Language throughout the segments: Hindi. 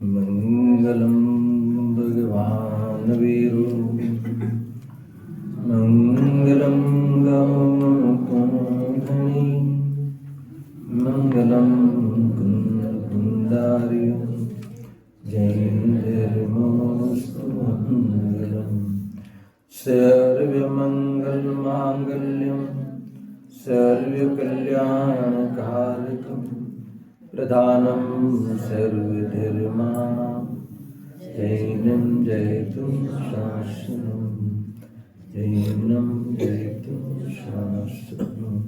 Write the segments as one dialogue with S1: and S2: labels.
S1: मंगलम भगवान वीरु मंगलम गौतमधनी मंगलम कुंदार्य जयेन्द्रमोस्तु मंगलम सर्वमंगल मांगल्यम सर्वकल्याणकारकम प्रधानं सर्वधर्माणां जैनं जयतु शास्त्रम् जैनं जयतु शास्त्रम्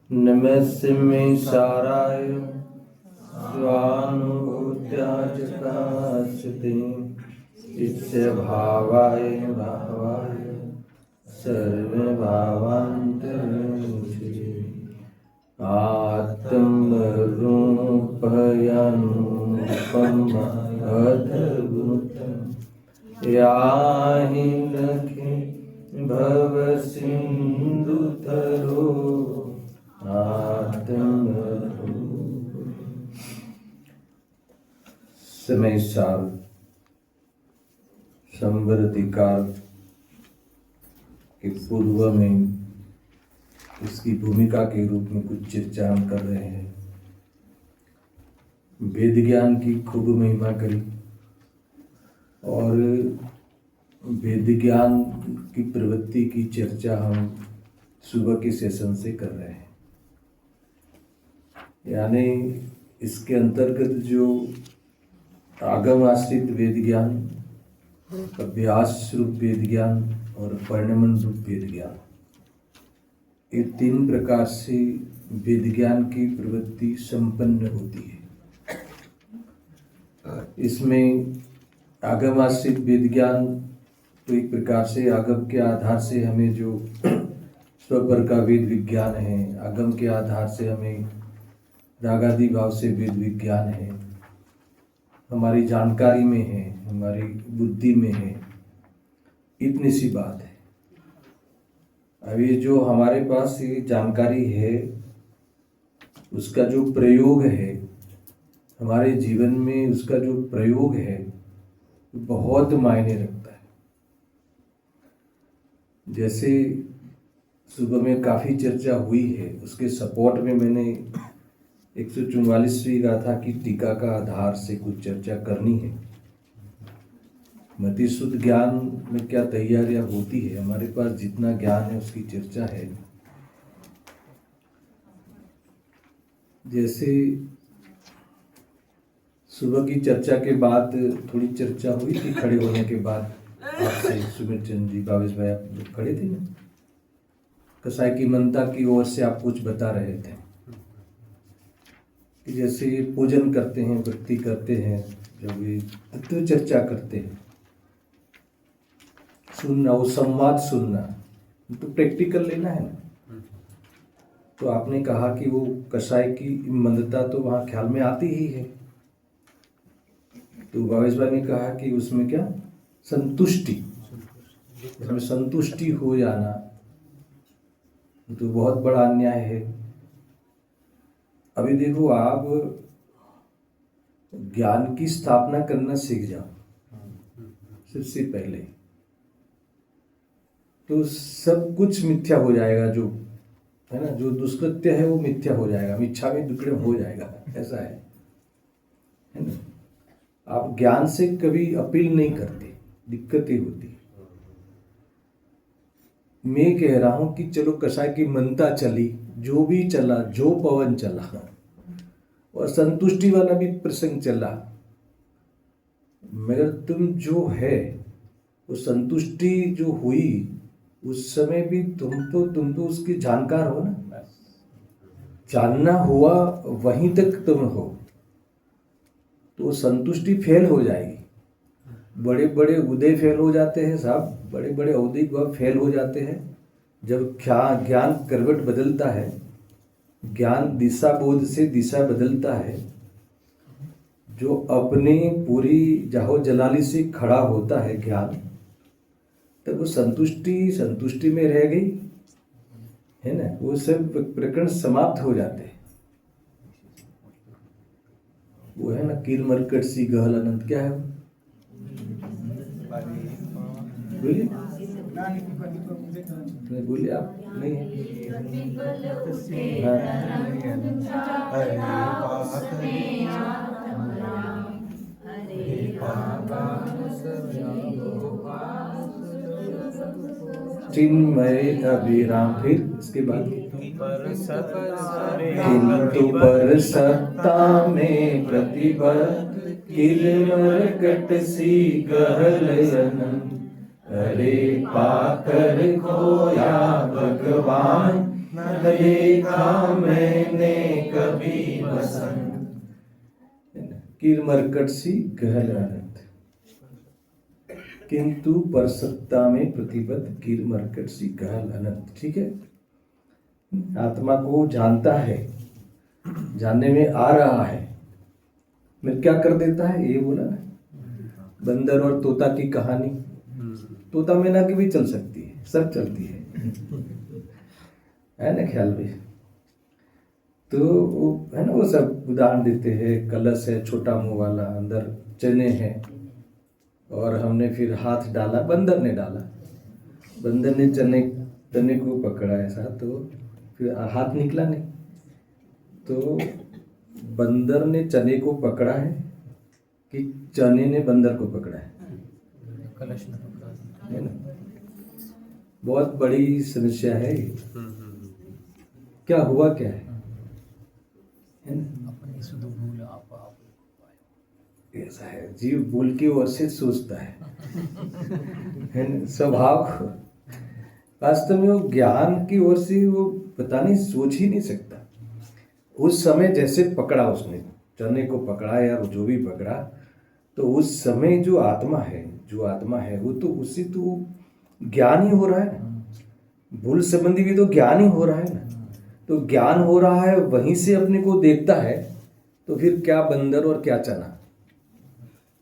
S1: नमस्ते साराय स्वानुभूत्याचकास्ते इस्य भावाय भावाय सर्वभावान्तरंशिरे आत्मरूपयानुपम अद्भुतं याहि नखे भवसिन्धुतरो आत्मरूप। समय साल संवर्तिकाल के पूर्व में इसकी भूमिका के रूप में कुछ चर्चा हम कर रहे हैं। वेद ज्ञान की खूब महिमा करी और वेद ज्ञान की प्रवृत्ति की चर्चा हम सुबह के सेशन से कर रहे हैं। यानी इसके अंतर्गत जो आगम आश्रित वेद ज्ञान, अभ्यास रूप वेद ज्ञान और परिणमन रूप वेद ज्ञान, ये तीन प्रकार से वेद ज्ञान की प्रवृत्ति संपन्न होती है। इसमें आगम आश्रित वेद ज्ञान तो एक प्रकार से आगम के आधार से हमें जो स्वपर का वेद विज्ञान है, आगम के आधार से हमें रागादि भाव से वेद विज्ञान है, हमारी जानकारी में है, हमारी बुद्धि में है, इतनी सी बात है। अब ये जो हमारे पास ये जानकारी है, उसका जो प्रयोग है हमारे जीवन में, उसका जो प्रयोग है बहुत मायने रखता है। जैसे सुबह में काफ़ी चर्चा हुई है, उसके सपोर्ट में मैंने 144वीं गाथा की टीका का आधार से कुछ चर्चा करनी है। मति शुद्ध ज्ञान में क्या तैयारियां होती है, हमारे पास जितना ज्ञान है उसकी चर्चा है। जैसे सुबह की चर्चा के बाद थोड़ी चर्चा हुई थी, खड़े होने के बाद आपसे सुमित चंद जी, भावेश भाई, आप लोग खड़े थे ना, कसाई की मनता की ओर से आप कुछ बता रहे थे कि जैसे पूजन करते हैं, भक्ति करते हैं, जब ये तत्व चर्चा करते हैं, सुनना, वो संवाद सुनना, तो प्रैक्टिकल लेना है ना। तो आपने कहा कि वो कसाई की मंदता तो वहाँ ख्याल में आती ही है। तो भावेश भाई ने कहा कि उसमें क्या संतुष्टि, इसमें संतुष्टि हो जाना तो बहुत बड़ा अन्याय है। अभी देखो, आप ज्ञान की स्थापना करना सीख जाओ सबसे पहले, तो सब कुछ मिथ्या हो जाएगा। जो है ना, जो दुष्कृत्य है वो मिथ्या हो जाएगा, मिच्छा में दुष्कृत्य हो जाएगा, ऐसा है ना। आप ज्ञान से कभी अपील नहीं करते, दिक्कत ही होती। मैं कह रहा हूं कि चलो कसाय की मनता चली, जो भी चला, जो पवन चला, और संतुष्टि वाला भी प्रसंग चला, मगर तुम जो है वो संतुष्टि जो हुई उस समय भी तुम तो उसकी जानकार हो ना, जानना हुआ वहीं तक तुम हो, तो संतुष्टि फेल हो जाएगी। बड़े बड़े उदय फेल हो जाते हैं साहब, बड़े बड़े औद्योगिक भाव फेल हो जाते हैं जब ज्ञान करवट बदलता है, ज्ञान दिशा बोध से दिशा बदलता है, जो अपने पूरी जाहो जलाली से खड़ा होता है ज्ञान, तब वो संतुष्टि में रह गई है ना, वो सब प्रकरण समाप्त हो जाते हैं। वो है ना कीर मरकट सी गहल अनंत, क्या है वो? बोलिए, बोलिए आप, नहीं है? चिन्मय अभिराम, फिर इसके बाद किंतु पर सत्ता में प्रतिबद्ध किरमरकट सी गहल अनंत, अरे पाकर खोया भगवान, न देखा मैंने कभी बसंत। किरमरकट सी गहल अनंत, किंतु पर सत्ता में प्रतिबद्ध किरमरकट सी गहल अनंत। ठीक है, आत्मा को जानता है, जानने में आ रहा है, मैं क्या कर देता है, ये बोला ना, बंदर और तोता की कहानी। तोता मैना की भी चल सकती है, सब चलती है ना, ख्याल में। तो वो है ना, वो सब उदाहरण देते हैं, कलश है छोटा मुंह वाला, अंदर चने हैं, और हमने फिर हाथ डाला, बंदर ने डाला, बंदर ने चने को पकड़ा ऐसा, तो फिर हाथ निकला नहीं, तो बंदर ने चने को पकड़ा है कि चने ने बंदर को पकड़ा है? कलश ने पकड़ा है ना। बहुत बड़ी समस्या है। क्या हुआ, क्या है ना? ऐसा है, जीव भूल की ओर से सोचता है ना, स्वभाव। वास्तव में वो ज्ञान की ओर से वो पता नहीं, सोच ही नहीं सकता। उस समय जैसे पकड़ा उसने, चने को पकड़ा या जो भी पकड़ा, तो उस समय जो आत्मा है वो तो उससे तो ज्ञान ही हो रहा है ना, भूल संबंधी भी तो ज्ञान ही हो रहा है ना। तो ज्ञान हो रहा है, वहीं से अपने को देखता है, तो फिर क्या बंदर और क्या चना,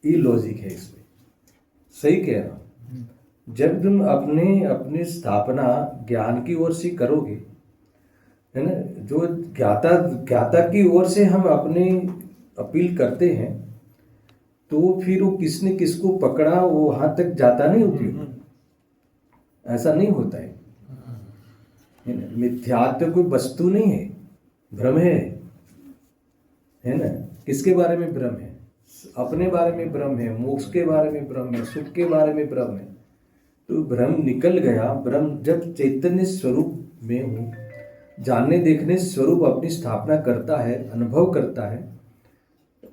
S1: ये लॉजिक है इसमें। सही कह रहा हूं। जब तुम अपने स्थापना ज्ञान की ओर से करोगे, है ना, जो ज्ञाता की ओर से हम अपने अपील करते हैं, तो फिर वो किसने किसको पकड़ा वो वहां तक जाता नहीं उपयोग, ऐसा नहीं होता है ना। मिथ्यात्व कोई वस्तु नहीं है, भ्रम है ना। किसके बारे में भ्रम है? अपने बारे में भ्रम है, मोक्ष के बारे में भ्रम है, सुख के बारे में भ्रम है। तो भ्रम निकल गया। भ्रम जब चैतन्य स्वरूप में हूँ, जानने देखने स्वरूप अपनी स्थापना करता है, अनुभव करता है,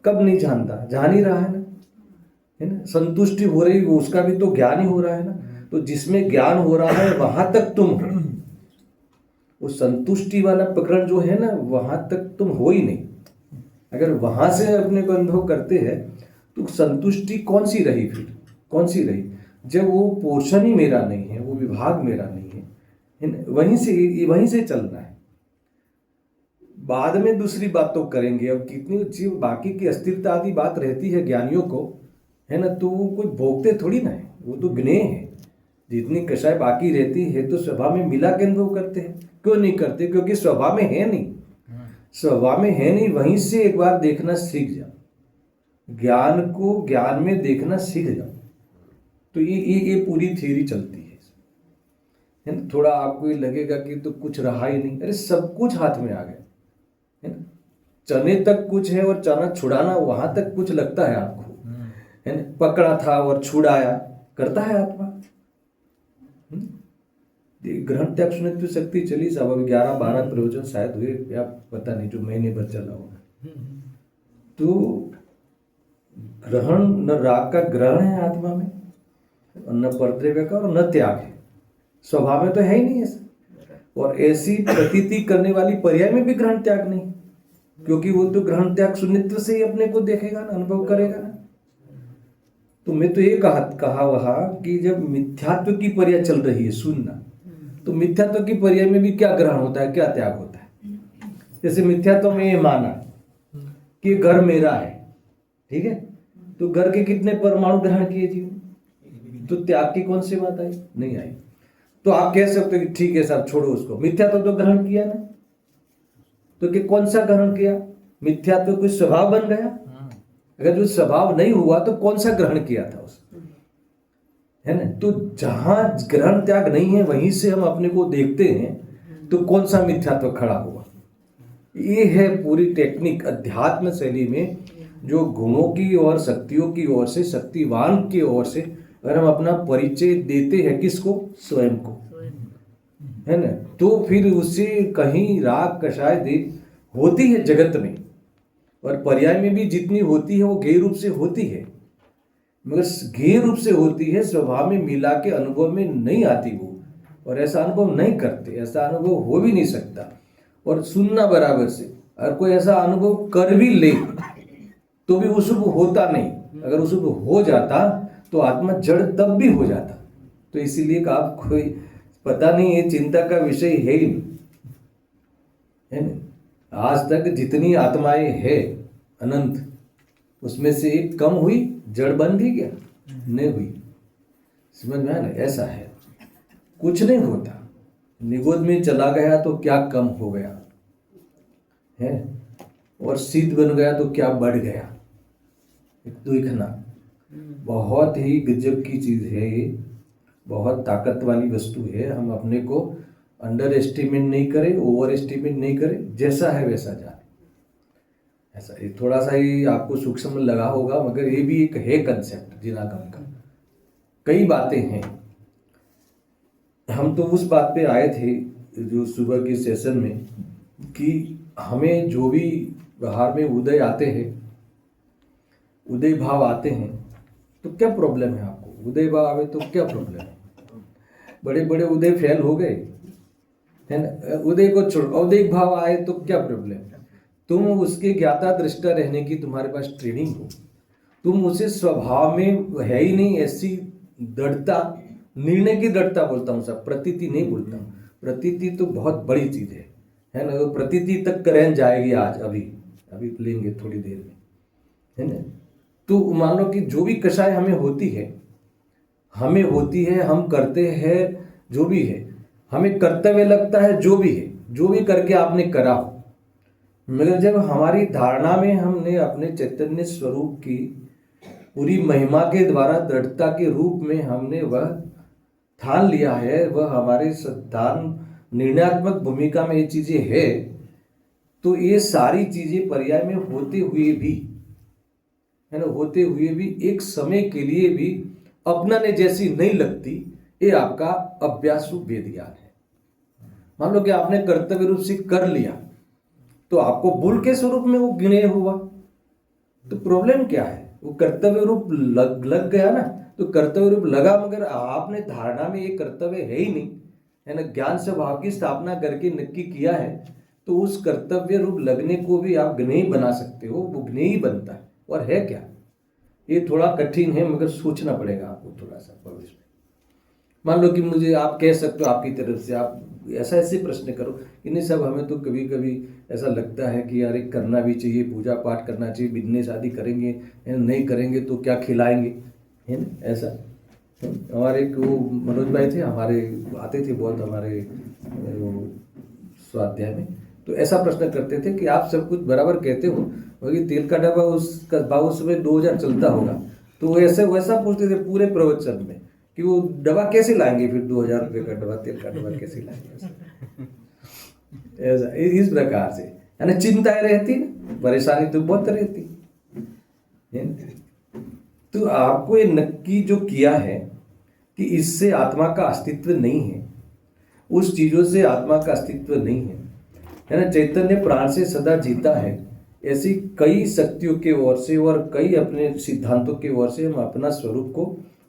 S1: कब नहीं जानता, जान ही रहा है ना। संतुष्टि हो रही, वो उसका भी तो ज्ञान ही हो रहा है ना। तो जिसमें ज्ञान हो रहा है वहां तक तुम हो, वो संतुष्टि वाला प्रकरण जो है ना, वहां तक तुम हो ही नहीं। अगर वहां से अपने को अनुभव करते हैं, तो संतुष्टि कौन सी रही, फिर कौन सी रही, जब वो पोर्शन ही मेरा नहीं है, वो विभाग मेरा नहीं है, वहीं से चलना है। बाद में दूसरी बात तो करेंगे। अब कितनी जीव बाकी की अस्थिरता आदि बात रहती है ज्ञानियों को, है ना, तो वो कोई भोगते थोड़ी ना है, वो तो ज्ञेय है। जितनी कषाय बाकी रहती है तो स्वभाव में मिला के अनुभव करते हैं। क्यों नहीं करते? क्योंकि स्वभाव में है नहीं, स्वभाव में है नहीं। वहीं से एक बार देखना सीख जा, ज्ञान को ज्ञान में देखना सीख जाओ। तो ये पूरी थ्योरी चलती है ना। थोड़ा आपको ये लगेगा कि तो कुछ रहा ही नहीं, अरे सब कुछ हाथ में आ गया है ना। चने तक कुछ है और चना छुड़ाना वहां तक कुछ लगता है आपको, है ना। पकड़ा था और छुड़ाया करता है आत्मा। ग्रहण त्याग सुनित्व शक्ति चली सब, अभी 11-12 प्रवचन शायद हुए या पता नहीं, जो महीने भर चला होगा। तो ग्रहण न राग का ग्रहण है आत्मा में, न परद्रव्य का, और न त्याग है। स्वभाव में तो है ही नहीं ऐसा। और ऐसी प्रतीति करने वाली पर्याय में भी ग्रहण त्याग नहीं, क्योंकि वो तो ग्रहण त्याग शून्यत्व से ही अपने को देखेगा ना, अनुभव करेगा ना। तो मैं तो ये कहा वहां कि जब मिथ्यात्व की पर्याय चल रही है सुनना, तो मिथ्यात्व की पर्याय में भी क्या ग्रहण होता है, क्या त्याग होता है। जैसे मिथ्यात्व में ये माना कि घर मेरा है, ठीक है, तो घर के कितने परमाणु ग्रहण किए जीवन, तो त्याग की कौन सी बात आई, नहीं आई। तो आप कह सकते हो कि ठीक है साहब छोड़ो उसको, मिथ्यात्व तो ग्रहण किया ना। तो कि कौन सा ग्रहण किया, मिथ्यात्व कोई स्वभाव बन गया। अगर जो स्वभाव नहीं हुआ तो कौन सा ग्रहण किया था उस, है ना। तो जहां ग्रहण त्याग नहीं है वहीं से हम अपने को देखते हैं, तो कौन सा मिथ्यात्व खड़ा हुआ। ये है पूरी टेक्निक अध्यात्म शैली में, जो गुणों की और शक्तियों की ओर से, शक्तिवान की ओर से अगर हम अपना परिचय देते हैं, किसको, स्वयं को, है ना, तो फिर उससे कहीं राग कषाय देख होती है जगत में, और पर्याय में भी जितनी होती है वो गेय रूप से होती है, मगर गेय रूप से होती है, स्वभाव में मिला के अनुभव में नहीं आती वो, और ऐसा अनुभव नहीं करते, ऐसा अनुभव हो भी नहीं सकता। और सुनना बराबर से, अगर कोई ऐसा अनुभव कर भी ले तो भी वो शुभ होता नहीं। अगर वो शुभ हो जाता तो आत्मा जड़ तब भी हो जाता। तो इसीलिए आप कोई पता नहीं, ये चिंता का विषय है ही नहीं, है ना। आज तक जितनी आत्माएं है अनंत, उसमें से एक कम हुई, जड़ बन भी गया, नहीं हुई। समझ में आया ना, ऐसा है, कुछ नहीं होता। निगोद में चला गया तो क्या कम हो गया है, और सिद्ध बन गया तो क्या बढ़ गया। देखना बहुत ही गजब की चीज है ये, बहुत ताकत वाली वस्तु है। हम अपने को अंडर एस्टिमेट नहीं करें, ओवर एस्टिमेट नहीं करें, जैसा है वैसा जाने। ऐसा ये थोड़ा सा ही आपको सूक्ष्म लगा होगा, मगर ये भी एक है कंसेप्ट जिनागम का। कई बातें हैं। हम तो उस बात पे आए थे जो सुबह के सेशन में, कि हमें जो भी बाहर में उदय आते हैं, उदय भाव आते हैं, तो क्या प्रॉब्लम है आपको। उदय भाव आवे तो क्या प्रॉब्लम है, बड़े बड़े उदय फेल हो गए, है ना। उदय को छोड़, उदय भाव आए तो क्या प्रॉब्लम है। तुम उसके ज्ञाता दृष्टा रहने की तुम्हारे पास ट्रेनिंग हो, तुम उसे स्वभाव में है ही नहीं ऐसी दृढ़ता, निर्णय की दृढ़ता बोलता हूँ सब, प्रतीति नहीं बोलता हूँ। प्रतीति तो बहुत बड़ी चीज है ना। वो प्रतीति तक करें जाएगी आज, अभी लेंगे थोड़ी देर में, है ना। तो मान लो कि जो भी कषाय हमें होती है, हम करते हैं, जो भी है हमें कर्तव्य लगता है, जो भी है, जो भी करके आपने करा हो, मगर जब हमारी धारणा में हमने अपने चैतन्य स्वरूप की पूरी महिमा के द्वारा दृढ़ता के रूप में हमने वह ठान लिया है, वह हमारे सिद्धांत निर्णयात्मक भूमिका में ये चीजें है, तो ये सारी चीजें पर्याय में होते हुए भी, है ना, होते हुए भी एक समय के लिए भी अपनाने जैसी नहीं लगती। ये आपका अभ्यासु वेद ज्ञान है। मान लो कि आपने कर्तव्य रूप से कर लिया, तो आपको बुल के स्वरूप में वो गिने हुआ, तो प्रॉब्लम क्या है। वो कर्तव्य रूप लग गया ना, तो कर्तव्य रूप लगा, मगर आपने धारणा में ये कर्तव्य है ही नहीं, है ना। ज्ञान स्वभाव की स्थापना करके नक्की किया है, तो उस कर्तव्य रूप लगने को भी आप ज्ञेय बना सकते हो, वो ज्ञेय बनता है। और है क्या, ये थोड़ा कठिन है, मगर सोचना पड़ेगा आपको थोड़ा सा भविष्य में। मान लो कि मुझे आप कह सकते हो आपकी तरफ से, आप ऐसे प्रश्न करो कि नहीं साहब, हमें तो कभी कभी ऐसा लगता है कि यार एक करना भी चाहिए, पूजा पाठ करना चाहिए, बिजनेस आदि करेंगे, नहीं करेंगे तो क्या खिलाएंगे, है ना। ऐसा हमारे एक वो मनोज भाई थे, हमारे आते थे बहुत हमारे स्वाध्याय में, तो ऐसा प्रश्न करते थे कि आप सब कुछ बराबर कहते हो, क्योंकि तेल का डब्बा उसका भाव उस समय 2000 चलता होगा, तो वो ऐसे वैसा पूछते थे पूरे प्रवचन में कि वो डब्बा कैसे लाएंगे, फिर 2000 रुपये का डब्बा तेल का डब्बा कैसे लाएंगे। ऐसा इस प्रकार से है ना, चिंताएं रहती ना, परेशानी तो बहुत रहती है। तो आपको ये नक्की जो किया है कि इससे आत्मा का अस्तित्व नहीं है, उस चीजों से आत्मा का अस्तित्व नहीं है ना। चैतन्य प्राण से सदा जीता है, ऐसी कई शक्तियों के ओर से और कई अपने सिद्धांतों के ओर से हम अपना स्वरूप को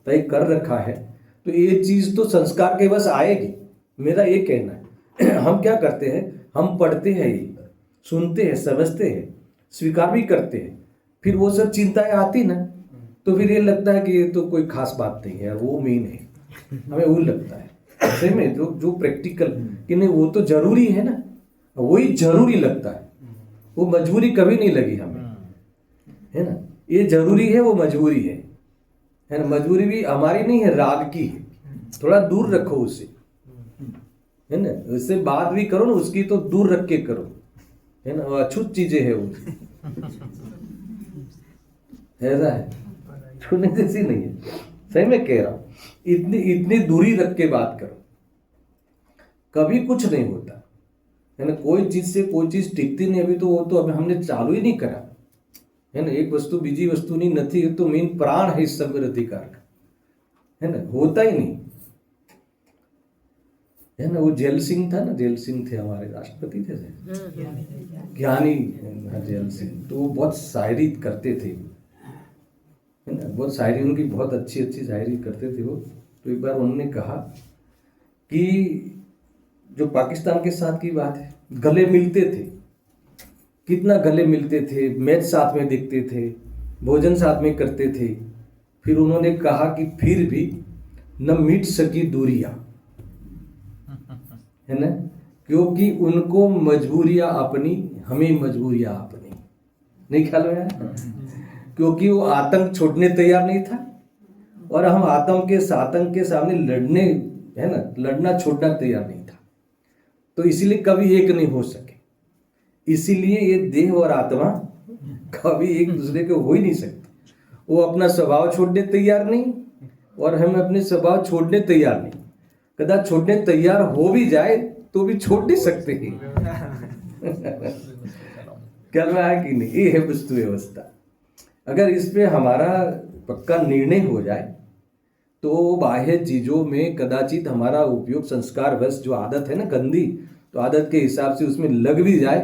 S1: तय कर रखा है। तो ये चीज तो संस्कार के बस आएगी, मेरा ये कहना है। हम क्या करते हैं, हम पढ़ते हैं, ये सुनते हैं, समझते हैं, स्वीकार भी करते हैं, फिर वो सब चिंताएं आती ना, तो फिर ये लगता है कि ये तो कोई खास बात नहीं है, वो मेन है, हमें वो लगता है। ऐसे में जो प्रैक्टिकल कि नहीं वो तो जरूरी है ना, वही जरूरी लगता है, वो मजबूरी कभी नहीं लगी हमें, है ना। ये जरूरी है, वो मजबूरी है ना। मजबूरी भी हमारी नहीं है, राग की है, थोड़ा दूर रखो उससे, है ना। उससे बात भी करो ना, उसकी तो दूर रख के करो, है ना, अछूत चीजें है वो, ऐसा है, छूने जैसी नहीं है, सही में कह रहा हूं। इतनी दूरी रख के बात करो, कभी कुछ नहीं होता, है ना। कोई चीज से कोई चीज टिकती नहीं, अभी तो वो तो अभी हमने चालू ही नहीं करा, है ना। एक वस्तु बीजी वस्तु नहीं नथी, तो मेन प्राण है इस सब अधिकार का, है ना, होता ही नहीं, है ना। वो जैल सिंह था ना, जैल सिंह थे हमारे राष्ट्रपति थे, ज्ञानी जैल सिंह, तो वो बहुत शायरी करते थे, है ना, बहुत शायरी उनकी बहुत अच्छी शायरी करते थे वो। तो एक बार उन्होंने कहा कि जो पाकिस्तान के साथ की बात है, गले मिलते थे, कितना गले मिलते थे, मैच साथ में देखते थे, भोजन साथ में करते थे। फिर उन्होंने कहा कि फिर भी न मिट सकी दूरियां, है ना, क्योंकि उनको मजबूरियां अपनी, हमें मजबूरियां अपनी, नहीं ख्याल में आया। क्योंकि वो आतंक छोड़ने तैयार नहीं था, और हम आतंक के सामने लड़ने, है ना, लड़ना छोड़ना तैयार नहीं था, तो इसीलिए कभी एक नहीं हो सके। इसीलिए ये देह और आत्मा कभी एक दूसरे के हो ही नहीं सकते। वो अपना स्वभाव छोड़ने तैयार नहीं, और हम अपने स्वभाव छोड़ने तैयार नहीं। कदा छोड़ने तैयार हो भी जाए तो भी छोड़ नहीं सकते ही। क्या है कि नहीं, ये है वस्तु व्यवस्था। अगर इस पे हमारा पक्का निर्णय हो जाए तो बाह्य चीजों में कदाचित हमारा उपयोग संस्कार वश, जो आदत है ना गंदी, तो आदत के हिसाब से उसमें लग भी जाए,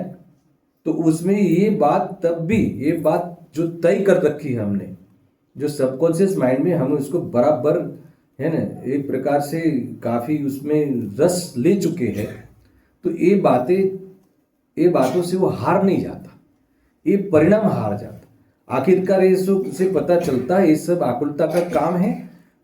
S1: तो उसमें ये बात तब भी, ये बात जो तय कर रखी है हमने, जो सबकॉन्शियस माइंड में हम उसको बराबर, है ना, एक प्रकार से काफी उसमें रस ले चुके हैं, तो ये बातों से वो हार नहीं जाता, ये परिणाम हार जाता। आखिरकार ये से पता चलता है ये सब आकुलता का काम है,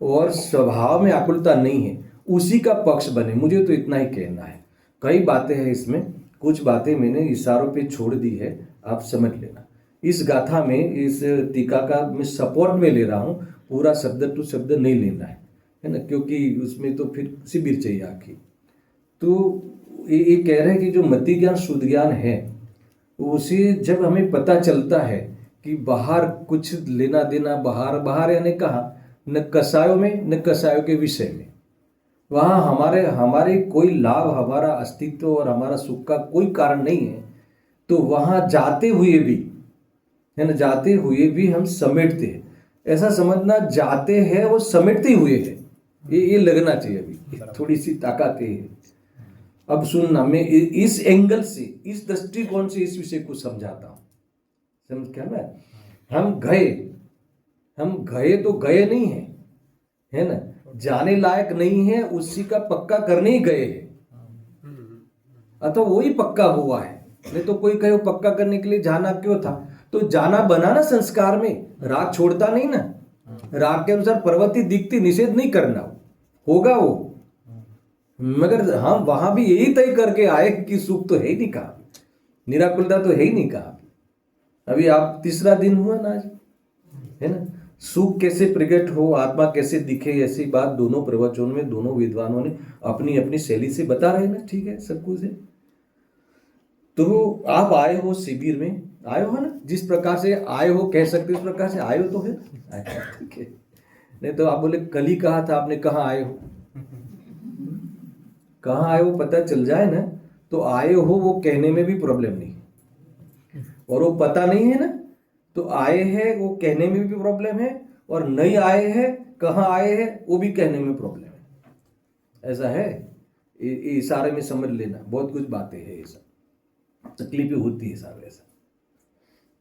S1: और स्वभाव में आकुलता नहीं है, उसी का पक्ष बने। मुझे तो इतना ही कहना है। कई बातें हैं इसमें, कुछ बातें मैंने इशारों पे छोड़ दी है, आप समझ लेना। इस गाथा में, इस टीका का मैं सपोर्ट में ले रहा हूँ, पूरा शब्द टू शब्द नहीं लेना है ना, क्योंकि उसमें तो फिर शिविर चाहिए आखिर। तो ये कह रहे हैं कि जो मति ज्ञान शुद्ध ज्ञान है, उसे जब हमें पता चलता है कि बाहर कुछ लेना देना, बाहर यानी कहा, न कसायों में न कसायों के विषय में, वहाँ हमारे कोई लाभ, हमारा अस्तित्व और हमारा सुख का कोई कारण नहीं है, तो वहाँ जाते हुए भी, है ना, जाते हुए भी हम समेटते हैं। ऐसा समझना, जाते हैं वो समेटते हुए है, ये लगना चाहिए। अभी थोड़ी सी ताकत है। अब सुनना, मैं इस एंगल से, इस दृष्टिकोण से इस विषय को समझाता हूँ, समझ क्या ना। हम गए तो गए नहीं है ना, जाने लायक नहीं है, उसी का पक्का करने ही गए हैं, अथवा वही पक्का हुआ है। नहीं तो कोई कहे पक्का करने के लिए जाना क्यों था, तो जाना बनाना संस्कार में, राग छोड़ता नहीं ना, राग के अनुसार प्रवृत्ति दिखती, निषेध नहीं करना, होगा वो। मगर हम वहां भी यही तय करके आए कि सुख तो है ही नहीं कहा, निराकुलता तो है ही नहीं कहा। अभी आप तीसरा दिन हुआ ना आज, है ना, सुख कैसे प्रकट हो, आत्मा कैसे दिखे, ऐसी बात दोनों प्रवचनों में दोनों विद्वानों ने अपनी अपनी शैली से बता रहे ना, ठीक है, सब कुछ है। तो आप आए हो शिविर में, आए हो ना, जिस प्रकार से आए हो कह सकते हो उस प्रकार से आए हो तो है, ठीक है। नहीं तो आप बोले कल ही कहा था आपने, कहाँ आए हो, कहाँ आए हो पता चल जाए ना, तो आए हो वो कहने में भी प्रॉब्लम नहीं, और वो पता नहीं है ना, तो आए हैं वो कहने में भी प्रॉब्लम है, और नहीं आए हैं कहाँ आए हैं वो भी कहने में प्रॉब्लम है। ऐसा है, ये इशारे में समझ लेना, बहुत कुछ बातें हैं, ये सब तकलीफें होती है साहब, ऐसा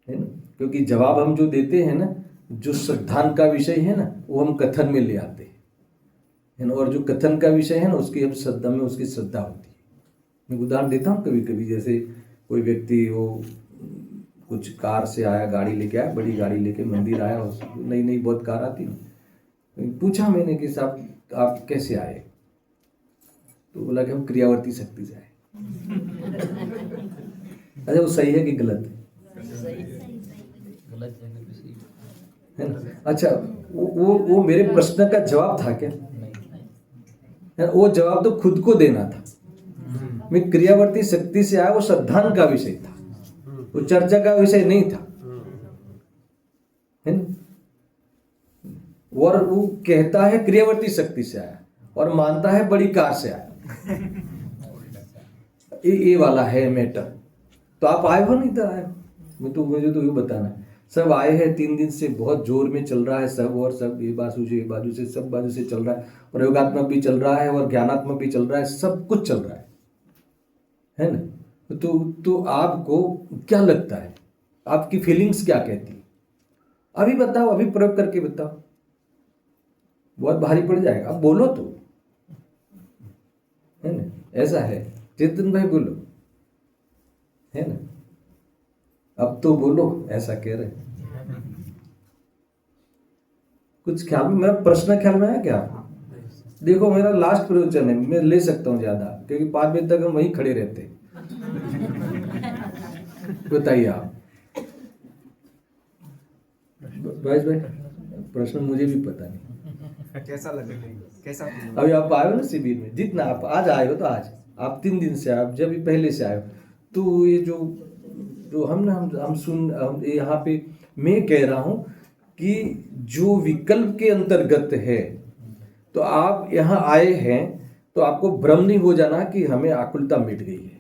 S1: है ना। क्योंकि जवाब हम जो देते हैं ना, जो श्रद्धान का विषय है ना, वो हम कथन में ले आते हैं ना, और जो कथन का विषय है ना उसकी हम श्रद्धा में उसकी श्रद्धा होती है। मैं उदाहरण देता हूँ कभी कभी, जैसे कोई व्यक्ति वो कुछ कार से आया, गाड़ी लेके आया, बड़ी गाड़ी लेके मंदिर आया, नई नई बहुत कार आती है, पूछा मैंने कि साहब आप कैसे आए, तो बोला कि हम क्रियावर्ती शक्ति से आए। अच्छा वो सही है कि गलत है ना? अच्छा वो मेरे प्रश्न का जवाब था क्या? वो जवाब तो खुद को देना था। मैं क्रियावर्ती शक्ति से आया, वो श्रद्धान का विषय था, वो चर्चा का विषय नहीं था, है ना। और वो कहता है क्रियावर्ती शक्ति से आया और मानता है बड़ी कार से आया। ये वाला है मैटर। तो आप आए हो नहीं तो आए, मुझे तो ये बताना है। सब आए हैं, 3 दिन से बहुत जोर में चल रहा है सब, और सब ये बाजू से सब बाजू से चल रहा है, प्रयोगात्मक भी चल रहा है और ज्ञानात्मक भी चल रहा है, सब कुछ चल रहा है ना। तो आपको क्या लगता है, आपकी फीलिंग्स क्या कहती है? अभी बताओ, अभी प्रयोग करके बताओ, बहुत भारी पड़ जाएगा। अब बोलो तो, है ना। ऐसा है, चेतन भाई बोलो, है ना, अब तो बोलो, ऐसा कह रहे। कुछ ख्याल में, मेरा प्रश्न ख्याल में है क्या? देखो मेरा लास्ट प्रवचन है, मैं ले सकता हूँ ज्यादा, क्योंकि 5 बजे तक हम वहीं खड़े रहते। बताइए आप भाई, प्रश्न मुझे भी पता नहीं
S2: कैसा लगे, कैसा
S1: अभी आप आए हो ना शिविर में, जितना आप आज आए हो, तो आज आप 3 दिन से आए, जब भी पहले से आए हो, तो ये जो हम यहाँ पे मैं कह रहा हूँ कि जो विकल्प के अंतर्गत है, तो आप यहाँ आए हैं तो आपको भ्रम नहीं हो जाना कि हमें आकुलता मिट गई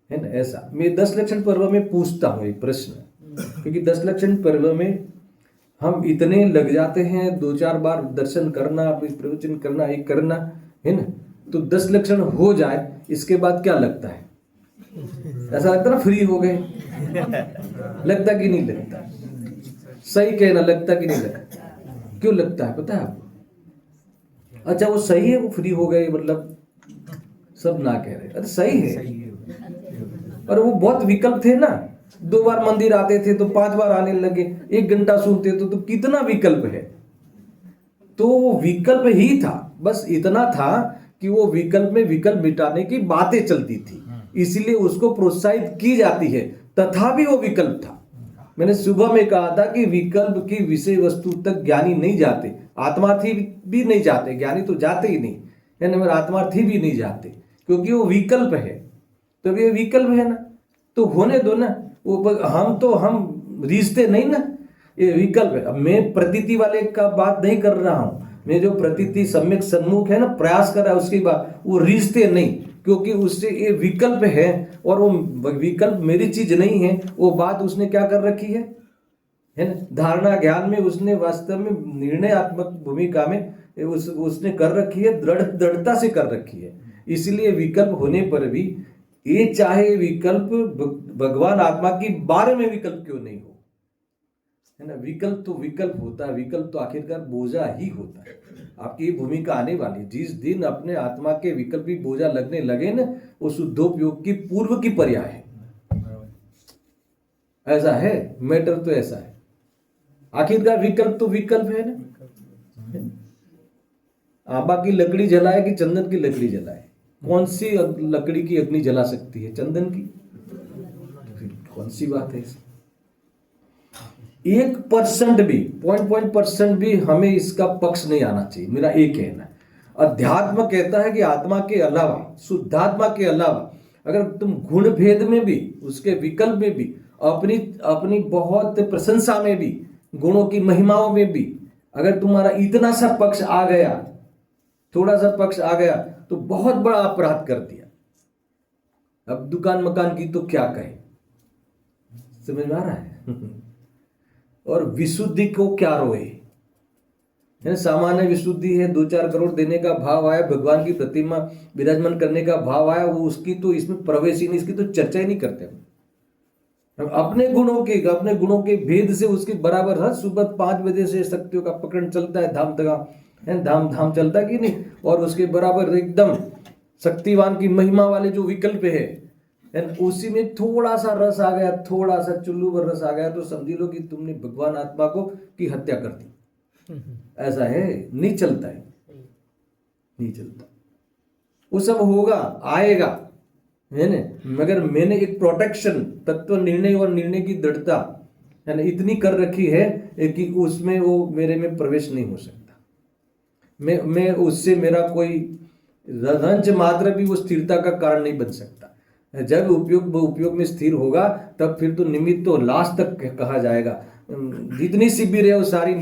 S1: है ना। ऐसा मैं 10 लक्षण पर्व में पूछता हूँ एक प्रश्न, क्योंकि 10 लक्षण पर्व में हम इतने लग जाते हैं, 2-4 बार दर्शन करना, प्रवचन करना, एक करना, है ना। तो 10 लक्षण हो जाए, इसके बाद क्या लगता है? ऐसा लगता है ना, फ्री हो गए। लगता कि नहीं लगता? सही कहना, लगता कि नहीं लगता? क्यों लगता है पता है आपको? अच्छा वो सही है, वो फ्री हो गए मतलब सब ना कह रहे, अरे सही है, और वो बहुत विकल्प थे ना। 2 बार मंदिर आते थे तो 5 बार आने लगे, 1 घंटा सुनते तो कितना विकल्प है। तो वो विकल्प ही था, बस इतना था कि वो विकल्प में विकल्प मिटाने की बातें चलती थी, इसलिए उसको प्रोत्साहित की जाती है, तथापि वो विकल्प था। मैंने सुबह में कहा था कि विकल्प की विषय वस्तु तक ज्ञानी नहीं जाते, आत्मार्थी भी नहीं जाते, ज्ञानी तो जाते ही नहीं है ना, आत्मार्थी भी नहीं जाते, क्योंकि वो विकल्प है। तो ये विकल्प है ना, तो होने दो ना, वो हम रिश्ते नहीं ना, ये विकल्प है। अब मैं प्रतीति वाले का बात नहीं कर रहा हूं, मैं जो प्रतीति सम्यक सन्मुख है ना, प्रयास कर रहा है उसकी बात, वो रिश्ते नहीं, क्योंकि उससे ये विकल्प है, और वो विकल्प मेरी चीज नहीं है। वो बात उसने क्या कर रखी है ना, धारणा ज्ञान में उसने वास्तव में निर्णयात्मक भूमिका में उसने कर रखी है, दृढ़ता से कर रखी है। इसलिए विकल्प होने पर भी ये चाहे विकल्प भगवान आत्मा की बारे में विकल्प क्यों नहीं हो, है ना। विकल्प तो विकल्प होता है, विकल्प तो आखिरकार बोझा ही होता है। आपकी ये भूमिका आने वाली, जिस दिन अपने आत्मा के विकल्प भी बोझा लगने लगे ना, वो शुद्धोपयोग की पूर्व की पर्याय है। ऐसा है, मैटर तो ऐसा है, आखिरकार विकल्प तो विकल्प है ना। आंबा की लकड़ी जलाए कि चंदन की लकड़ी जलाए, कौन सी लकड़ी की अग्नि जला सकती है? चंदन की। कौन सी बात है? 1% भी, 0.1% भी हमें इसका पक्ष नहीं आना चाहिए, मेरा एक कहना है। अध्यात्म कहता है कि आत्मा के अलावा, शुद्धात्मा के अलावा अगर तुम गुण भेद में भी, उसके विकल्प में भी, अपनी अपनी बहुत प्रशंसा में भी, गुणों की महिमाओं में भी अगर तुम्हारा इतना सा पक्ष आ गया, थोड़ा सा पक्ष आ गया, तो बहुत बड़ा अपराध कर दिया। अब दुकान मकान की तो क्या कहे, समझ में आ रहा है? और विशुद्धि को क्या रोए, है सामान्य विशुद्धि है, 2-4 करोड़ देने का भाव आया, भगवान की प्रतिमा विराजमान करने का भाव आया, वो उसकी तो इसमें प्रवेश ही नहीं, इसकी तो चर्चा ही नहीं करते हम। अपने गुणों के भेद से उसके बराबर हर सुबह 5 बजे से शक्तियों का प्रकरण चलता है, धाम तगा है, धाम धाम चलता कि नहीं, और उसके बराबर एकदम शक्तिवान की महिमा वाले जो विकल्प है, उसी में थोड़ा सा रस आ गया, थोड़ा सा चुल्लू भर रस आ गया, तो समझ लो कि तुमने भगवान आत्मा को की हत्या कर दी। ऐसा है, नहीं चलता है, नहीं चलता। वो सब होगा, आएगा, है ना, मगर मैंने एक प्रोटेक्शन, तत्व निर्णय और निर्णय की दृढ़ता है ना इतनी कर रखी है कि उसमें वो मेरे में प्रवेश नहीं हो सकता। मैं उससे मेरा कोई रंच मात्र भी वो स्थिरता का कारण नहीं बन सकता। जब उपयोग में स्थिर होगा, तब फिर तो निमित्त तो लास्ट तक कहा जाएगा। जितनी शिविर है वो सारी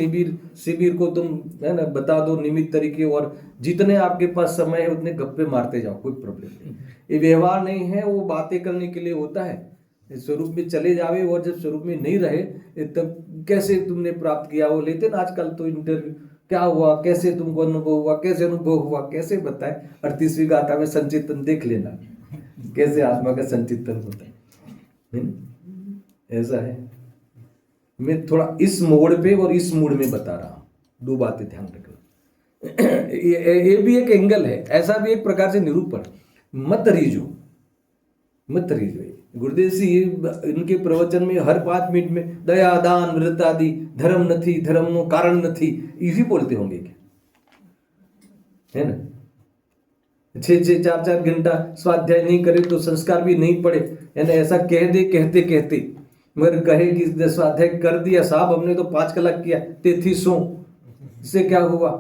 S1: शिविर को तुम है ना बता दो निमित्त तरीके, और जितने आपके पास समय है उतने गप्पे मारते जाओ, कोई प्रॉब्लम नहीं। ये व्यवहार नहीं है, वो बातें करने के लिए होता है। स्वरूप में चले जावे, और जब स्वरूप में नहीं रहे तब कैसे तुमने प्राप्त किया, वो लेते ना आजकल तो इंटरव्यू, क्या हुआ, कैसे तुमको अनुभव हुआ, कैसे अनुभव हुआ, कैसे बताए। 38वीं गाथा में संचितन देख लेना, कैसे आत्मा का संचितन होता है। ऐसा है। मैं थोड़ा इस मोड़ पे और इस मूड में बता रहा हूं, 2 बातें ध्यान रखना। ये भी एक एंगल है, ऐसा भी एक प्रकार से निरूपण। मत रीजो। गुरुदेव जी इनके प्रवचन में हर 5 मिनट में दया दान व्रत आदि धर्म नथी, धर्म नो कारण नथी, यही बोलते होंगे क्या, है ना। 6-6 4-4 घंटा स्वाध्याय नहीं करे तो संस्कार भी नहीं पड़े, है ना, ऐसा कह दे कहते कहते, मगर कहे कि स्वाध्याय कर दिया साहब हमने तो 5 कलाक किया, 3300 इससे क्या हुआ।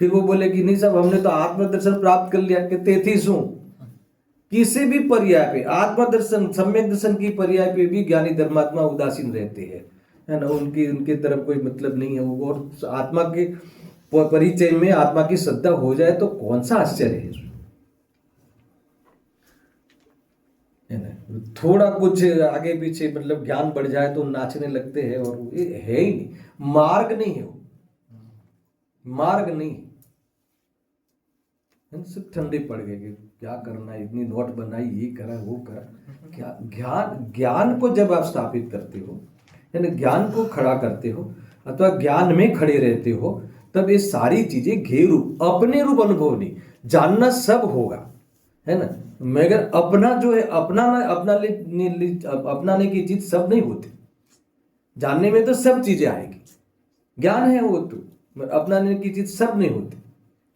S1: फिर वो बोले कि नहीं साहब हमने तो आत्मदर्शन प्राप्त कर लिया, कि 3300 किसी भी पर्याय पे, आत्मदर्शन सम्यक दर्शन की पर्याय पे भी ज्ञानी धर्मात्मा उदासीन रहते हैं, है ना, उनकी तरफ कोई मतलब नहीं है। वो और आत्मा के परिचय में आत्मा की श्रद्धा हो जाए तो कौन सा आश्चर्य है ना। थोड़ा कुछ आगे पीछे मतलब ज्ञान बढ़ जाए तो नाचने लगते हैं, और ये है ही नहीं, मार्ग नहीं है वो, मार्ग नहीं। सब ठंडे पड़ गए कि क्या करना, इतनी नोट बनाई, ये करा वो करा। क्या ज्ञान को जब आप स्थापित करते हो, यानी ज्ञान को खड़ा करते हो अथवा ज्ञान में खड़े रहते हो, तब ये सारी चीजें घे रूप, अपने रूप अनुभव नहीं, जानना सब होगा, है ना, मगर अपना जो है अपनाने की चीज सब नहीं होती। जानने में तो सब चीजें आएगी, ज्ञान है वो तो, अपनाने की चीज सब नहीं होती।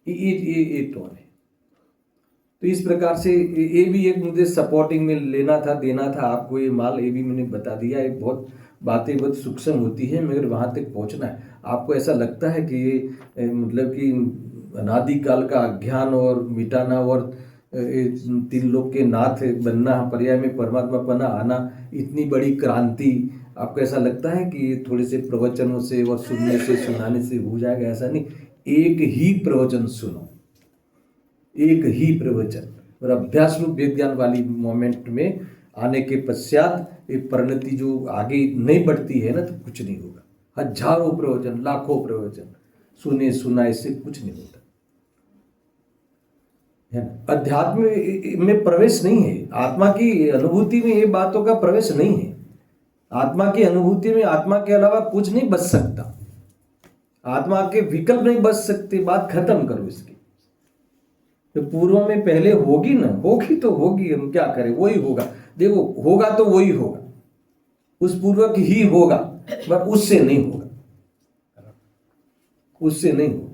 S1: ये टोन है। तो इस प्रकार से ये भी एक मुझे सपोर्टिंग में लेना था, देना था आपको ये माल, ये भी मैंने बता दिया। ये बहुत बातें बहुत सूक्ष्म होती है, मगर वहां तक पहुंचना है। आपको ऐसा लगता है कि ये मतलब कि अनादिकाल का अज्ञान और मिटाना और 3 लोक के नाथ बनना, पर्याय में परमात्मा पना आना, इतनी बड़ी क्रांति, आपको ऐसा लगता है कि थोड़े से प्रवचनों से और सुनने से सुनाने से हो जाएगा? ऐसा नहीं। एक ही प्रवचन सुनो, एक ही प्रवचन, और अभ्यास रूप विज्ञान वाली मोमेंट में आने के पश्चात एक परिणति जो आगे नहीं बढ़ती है ना, तो कुछ नहीं होगा। हजारों प्रवचन, लाखों प्रवचन सुने सुनाए से कुछ नहीं होता है ना। अध्यात्म में प्रवेश नहीं है, आत्मा की अनुभूति में ये बातों का प्रवेश नहीं है। आत्मा की अनुभूति में आत्मा के अलावा कुछ नहीं बच सकता, आत्मा के विकल्प नहीं बच सकते। बात खत्म करो इसकी। तो पूर्व में पहले होगी ना, होगी तो होगी, हम क्या करें, वही होगा। देखो होगा तो वही होगा, उस पूर्वक ही होगा, पर उससे नहीं होगा, उससे नहीं होगा।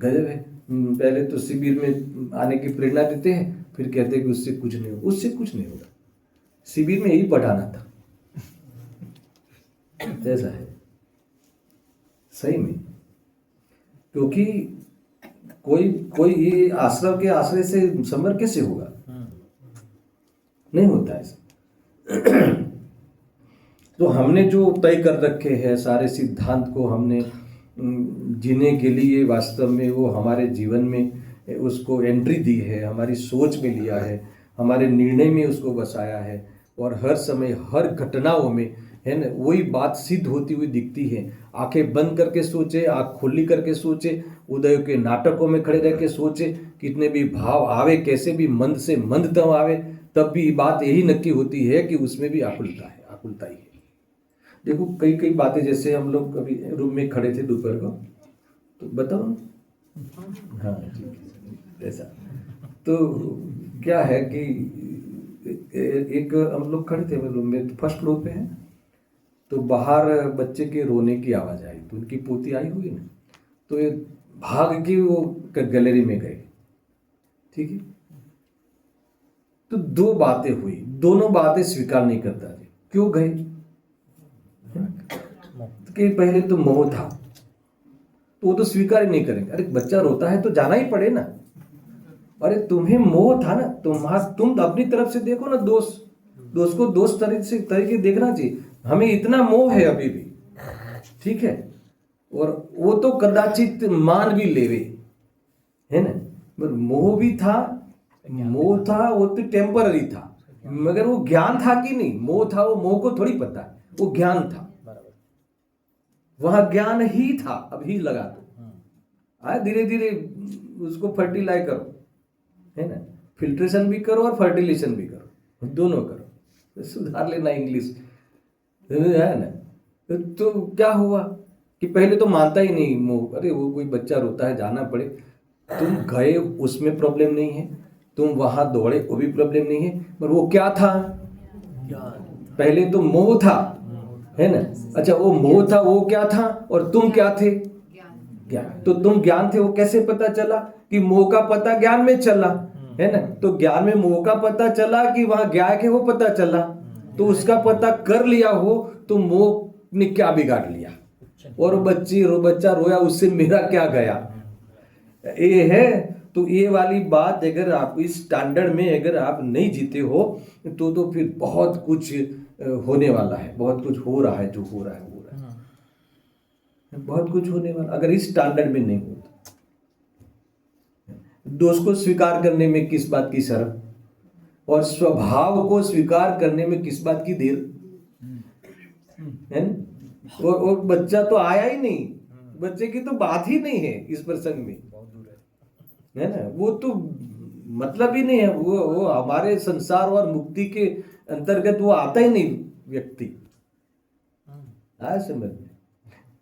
S1: गजब है। पहले तो शिविर में आने की प्रेरणा देते हैं, फिर कहते हैं कि उससे कुछ नहीं होगा, उससे कुछ नहीं होगा। शिविर में यही पढ़ाना था, ऐसा है सही में। क्योंकि कोई कोई ये आश्रम के आश्रय से समर कैसे होगा? नहीं होता ऐसा। तो हमने जो तय कर रखे हैं सारे सिद्धांत को हमने जीने के लिए वास्तव में वो हमारे जीवन में उसको एंट्री दी है, हमारी सोच में लिया है, हमारे निर्णय में उसको बसाया है, और हर समय हर घटनाओं में है ना वही बात सिद्ध होती हुई दिखती है। आंखें बंद करके सोचे, आंख खुली करके सोचे, उदय के नाटकों में खड़े रह के सोचे, कितने भी भाव आवे, कैसे भी मंद से मंदतम आवे, तब भी बात यही नक्की होती है कि उसमें भी आकुलता है, आकुलता ही है। देखो कई कई बातें, जैसे हम लोग कभी रूम में खड़े थे दोपहर को, तो बताओ। हाँ ठीक है, ऐसा तो क्या है कि एक हम लोग खड़े थे रूम में, तो फर्स्ट फ्लोर पे है, तो बाहर बच्चे के रोने की आवाज़ आई, तो उनकी पोती आई हुई ना, तो ये भाग के वो गैलरी में गए। ठीक है, तो दो बातें हुई, दोनों बातें स्वीकार नहीं करता थे। क्यों गए? कि पहले तो मोह था, तो वो तो स्वीकार ही नहीं करेंगे। अरे बच्चा रोता है तो जाना ही पड़े ना। अरे तुम्हें मोह था ना, तुम अपनी तरफ से देखो ना, दोस्त को दोस्त तरीके देखना चाहिए। हमें इतना मोह है अभी भी, ठीक है, और वो तो कदाचित मान भी लेवे, है ना, पर मोह भी था, मोह था, वो तो टेम्पररी था, मगर वो ज्ञान था कि नहीं? मोह था, वो मोह को थोड़ी पता है, वो ज्ञान था, वहां ज्ञान ही था। अभी लगा दो, धीरे धीरे उसको फर्टिलाइज करो, है ना, फिल्ट्रेशन भी करो और फर्टिलाइजेशन भी करो, दोनों करो, सुधार लेना इंग्लिश, है ना। तो क्या हुआ कि पहले तो मानता ही नहीं मोह। अरे वो कोई बच्चा रोता है जाना पड़े, तुम गए उसमें प्रॉब्लम नहीं है, तुम वहां दौड़े वो भी प्रॉब्लम नहीं है, पर वो क्या था? पहले तो मोह था, है ना। अच्छा, वो मोह था, वो क्या था, और तुम क्या थे? ज्ञान। तो तुम ज्ञान थे, वो कैसे पता चला? कि मोह का पता ज्ञान में चला, है ना। तो ज्ञान में मोह का पता चला कि वहां ज्ञान है वो पता चला, तो उसका पता कर लिया हो तो मोह ने क्या बिगाड़ लिया? और बच्चा रोया, उससे मेरा क्या गया? ये है। तो ये वाली बात अगर आप इस स्टैंडर्ड में अगर आप नहीं जीते हो तो फिर बहुत कुछ होने वाला है, बहुत कुछ हो रहा है, जो हो रहा है बहुत कुछ होने वाला, अगर इस स्टैंडर्ड में नहीं होता। दोष को स्वीकार करने में किस बात की शर्म, और स्वभाव को स्वीकार करने में किस बात की देर, है ना। और बच्चा तो आया ही नहीं, बच्चे की तो बात ही नहीं है इस प्रसंग में, है ना। वो तो मतलब ही नहीं है, वो हमारे संसार और मुक्ति के अंतर्गत वो आता ही नहीं व्यक्ति, आया समझ में।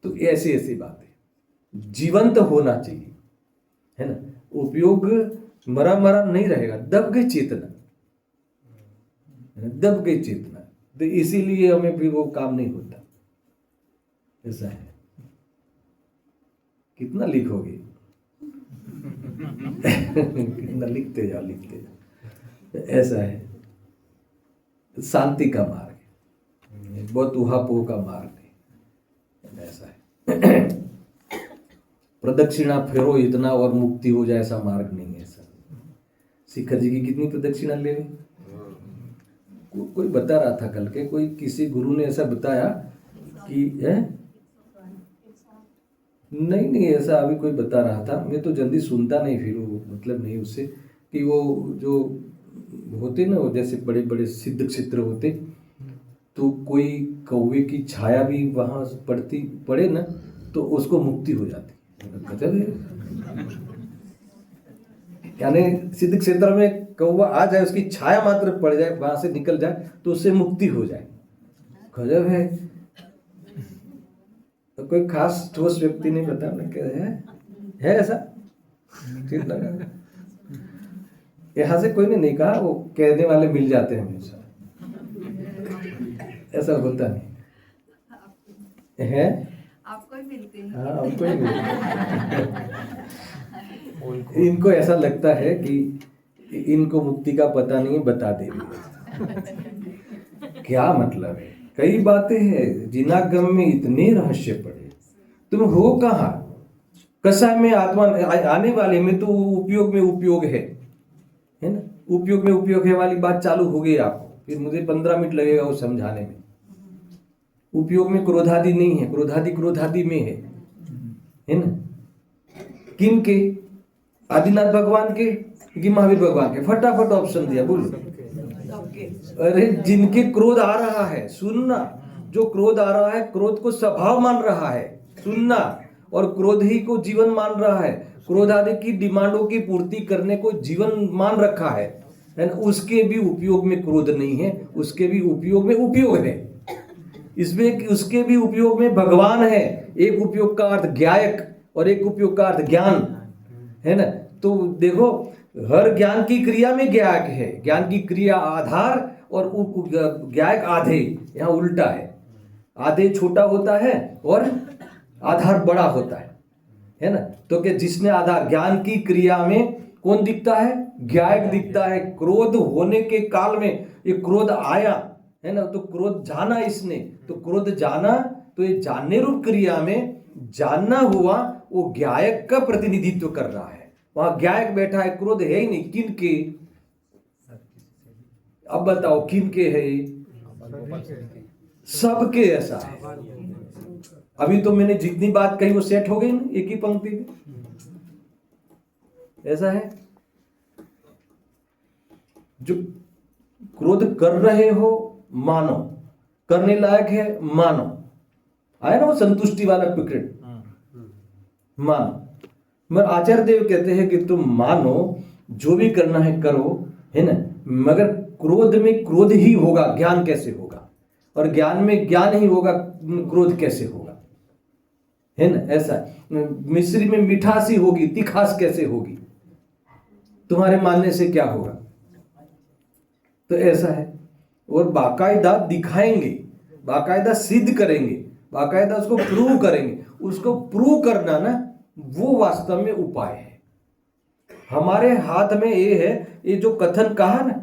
S1: तो ऐसी ऐसी बातें जीवंत होना चाहिए, है ना। उपयोग मरा मरा नहीं रहेगा, दब गई चेतना, दब गई चेतना, तो इसीलिए हमें फिर वो काम नहीं होता। ऐसा है। कितना लिखोगे? कितना लिखते जाओ, लिखते जाओ। ऐसा है। शांति का मार्ग, बहुत उहापोह का मार्ग है, ऐसा है। प्रदक्षिणा फेरो इतना और मुक्ति हो जाए, ऐसा मार्ग नहीं है। ऐसा शिखर जी की कितनी प्रदक्षिणा ले रहे? कोई बता रहा था कल के, कोई किसी गुरु ने ऐसा बताया कि नहीं ऐसा अभी कोई बता रहा था, मैं तो जल्दी सुनता नहीं, फिर वो मतलब नहीं उससे, कि वो जो होते ना, वो जैसे बड़े बड़े सिद्ध क्षेत्र होते, तो कोई कौवे की छाया भी वहां पड़े ना, तो उसको मुक्ति हो जाती। गजब है। यानी सिद्ध क्षेत्र में कौवा आ जाए, उसकी छाया मात्र पड़ जाए, वहां से निकल जाए, तो उससे मुक्ति हो जाए। गजब है। तो कोई खास ठोस व्यक्ति नहीं बता ना, क्या है ऐसा? ठीक लगा। यहां से कोई ने नहीं कहा, वो कहने वाले मिल जाते हैं हमेशा, ऐसा होता नहीं है। आपको ही मिलते हैं। हाँ, आपको ही मिलते। इनको ऐसा लगता है कि इनको मुक्ति का पता नहीं, बता दे क्या मतलब है? कई बातें हैं जिनागम में, इतने रहस्य पड़े, तुम हो कहाँ, कषाय में आत्मा आने वाले में तो उपयोग में उपयोग है ना, उपयोग में उपयोग है वाली बात चालू हो गई आपको, फिर मुझे 15 मिनट लगेगा वो समझाने में। उपयोग में क्रोधादि नहीं है, क्रोधादि क्रोधादि में है ना। किन के? आदिनाथ भगवान के कि महावीर भगवान के? फटाफट ऑप्शन दिया, बोलो। अरे जिनके क्रोध आ रहा है, सुनना, जो क्रोध आ रहा है, क्रोध को स्वभाव मान रहा है, सुनना, और क्रोध ही को जीवन मान रहा है, क्रोध आदि की डिमांडों की पूर्ति करने को जीवन मान रखा है, उसके भी उपयोग में क्रोध नहीं है, उसके भी उपयोग में उपयोग है। इसमें उसके भी उपयोग में भगवान है। एक उपयोग का अर्थ ज्ञायक और एक उपयोग का अर्थ ज्ञान है ना। तो देखो, हर ज्ञान की क्रिया में ज्ञायक है, ज्ञान की क्रिया आधार और ज्ञायक आधे, यहाँ उल्टा है। आधे छोटा होता है और आधार बड़ा होता है ना। तो क्या जिसने आधार, ज्ञान की क्रिया में कौन दिखता है? ज्ञायक दिखता है। क्रोध होने के काल में ये क्रोध आया है ना, तो क्रोध जाना इसने, तो क्रोध जाना, तो ये जानने रूप क्रिया में जानना हुआ, वो ज्ञायक का प्रतिनिधित्व कर रहा है। वहां ज्ञायक बैठा है, क्रोध है ही नहीं। किन के? अब बताओ किन के है? सबके ऐसा है। अभी तो मैंने जितनी बात कही वो सेट हो गई ना एक ही पंक्ति में, ऐसा है। जो क्रोध कर रहे हो मानो, करने लायक है मानो, आया ना वो संतुष्टि वाला पिक्चर, मानो। मगर आचार्य देव कहते हैं कि तुम मानो, जो भी करना है करो, है ना, मगर क्रोध में क्रोध ही होगा, ज्ञान कैसे होगा? और ज्ञान में ज्ञान ही होगा, क्रोध कैसे होगा? है ना, ऐसा। मिश्री में मिठास ही होगी, तिखास कैसे होगी? तुम्हारे मानने से क्या होगा? तो ऐसा है। और बाकायदा दिखाएंगे, बाकायदा सिद्ध करेंगे, बाकायदा उसको प्रूव करेंगे। उसको प्रूव करना ना, वो वास्तव में उपाय है। हमारे हाथ में ये है। ये जो कथन कहा ना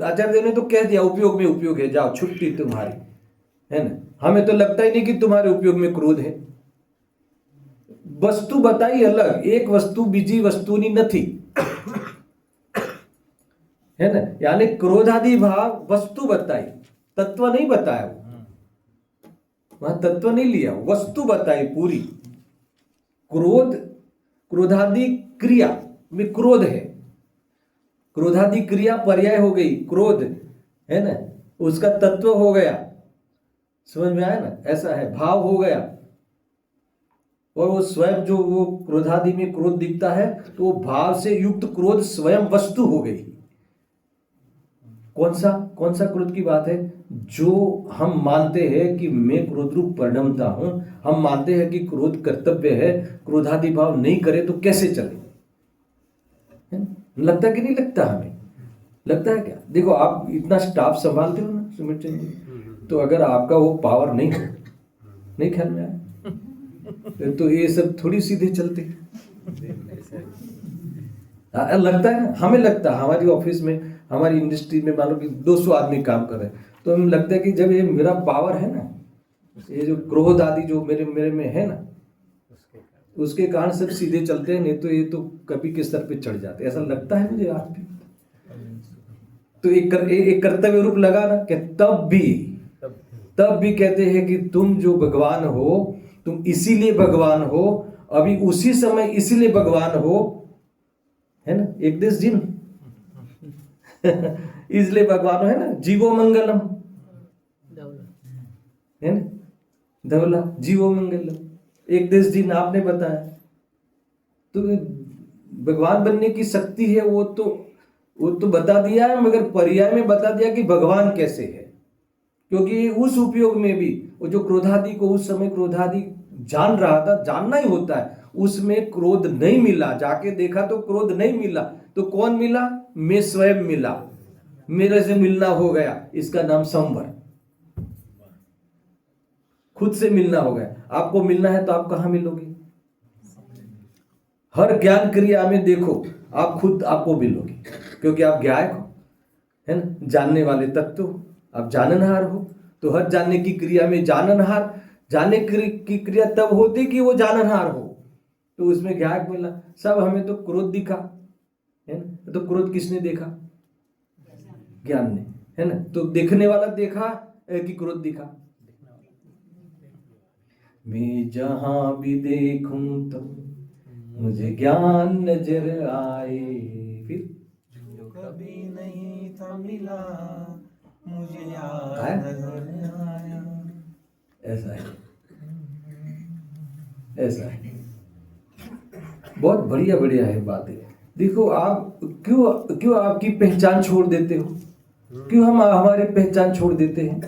S1: आचार्य देव ने, तो कह दिया उपयोग में उपयोग है, जाओ छुट्टी तुम्हारी, है ना। हमें तो लगता ही नहीं कि तुम्हारे उपयोग में क्रोध है। वस्तु बताई अलग, एक वस्तु बीजी वस्तुनी नथी, है ना। यानी क्रोधादि भाव वस्तु बताई, तत्व नहीं बताया। वहां तत्व नहीं लिया, वस्तु बताई पूरी। क्रोध, क्रोधादि क्रिया में क्रोध है, क्रोधादि क्रिया पर्याय हो गई, क्रोध है ना, उसका तत्व हो गया। समझ में आया ना, ऐसा है, भाव हो गया। और वो स्वयं जो वो क्रोधादि में क्रोध दिखता है, तो वो भाव से युक्त क्रोध स्वयं वस्तु हो गई। कौन सा क्रोध की बात है? जो हम मानते हैं कि मैं क्रोध रूप परिणमता हूं, हम मानते हैं कि क्रोध कर्तव्य है, क्रोधादि भाव नहीं करे तो कैसे चले? लगता कि नहीं लगता? हमें लगता है क्या? देखो, आप इतना स्टाफ संभालते हो ना सुमित चंद जी, तो अगर आपका वो पावर नहीं हो, नहीं ख्याल में आया, तो ये सब थोड़ी सीधे चलते। लगता है ना, हमें लगता है। हमारी ऑफिस में, हमारी इंडस्ट्री में मान लो कि 200 आदमी काम कर रहे हैं, तो हमें लगता है कि जब ये मेरा पावर है ना, ये जो क्रोध आदि जो मेरे में है ना, उसके कारण सब सीधे चलते हैं, नहीं तो ये तो कभी के स्तर पे चढ़ जाते, ऐसा लगता है मुझे आज भी। तो एक कर्तव्य रूप लगा ना कि तब भी कहते हैं कि तुम जो भगवान हो, तुम इसीलिए भगवान हो, अभी उसी समय इसीलिए भगवान हो, है ना। एक देश जिन इसलिए भगवान है ना, जीवो मंगलम, है ना, धवला जीवो मंगलम, एक देश जिन आपने बताया। तो भगवान बनने की शक्ति है, वो तो बता दिया है, मगर पर्याय में बता दिया कि भगवान कैसे है। क्योंकि उस उपयोग में भी वो जो क्रोधादि को उस समय क्रोधादि जान रहा था, जानना ही होता है, उसमें क्रोध नहीं मिला। जाके देखा तो क्रोध नहीं मिला, तो कौन मिला? मैं स्वयं मिला, मेरे से मिलना हो गया। इसका नाम संवर, खुद से मिलना हो गया। आपको मिलना है तो आप कहां मिलोगे? हर ज्ञान क्रिया में देखो, आप खुद आपको मिलोगे, क्योंकि आप ज्ञायक हो, है ना, जानने वाले तत्व, आप जाननहार हो। तो हर जानने की क्रिया में जाननहार, जानने की क्रिया तब होती कि वो जाननहार हो। तो उसमें क्या मिला? सब हमें तो क्रोध दिखा, है ना? तो क्रोध किसने देखा? ज्ञान ने, है ना? तो देखने वाला देखा कि क्रोध दिखा? मैं जहां भी देखूं तो मुझे ज्ञान नजर आए। फिर
S2: जो कभी नहीं था मिला मुझे याद
S1: आया?
S2: नजर आया।
S1: ऐसा है, ऐसा है। बहुत बढ़िया बढ़िया है बातें। देखो आप क्यों क्यों आपकी पहचान छोड़ देते हो? क्यों हम हमारी पहचान छोड़ देते हैं?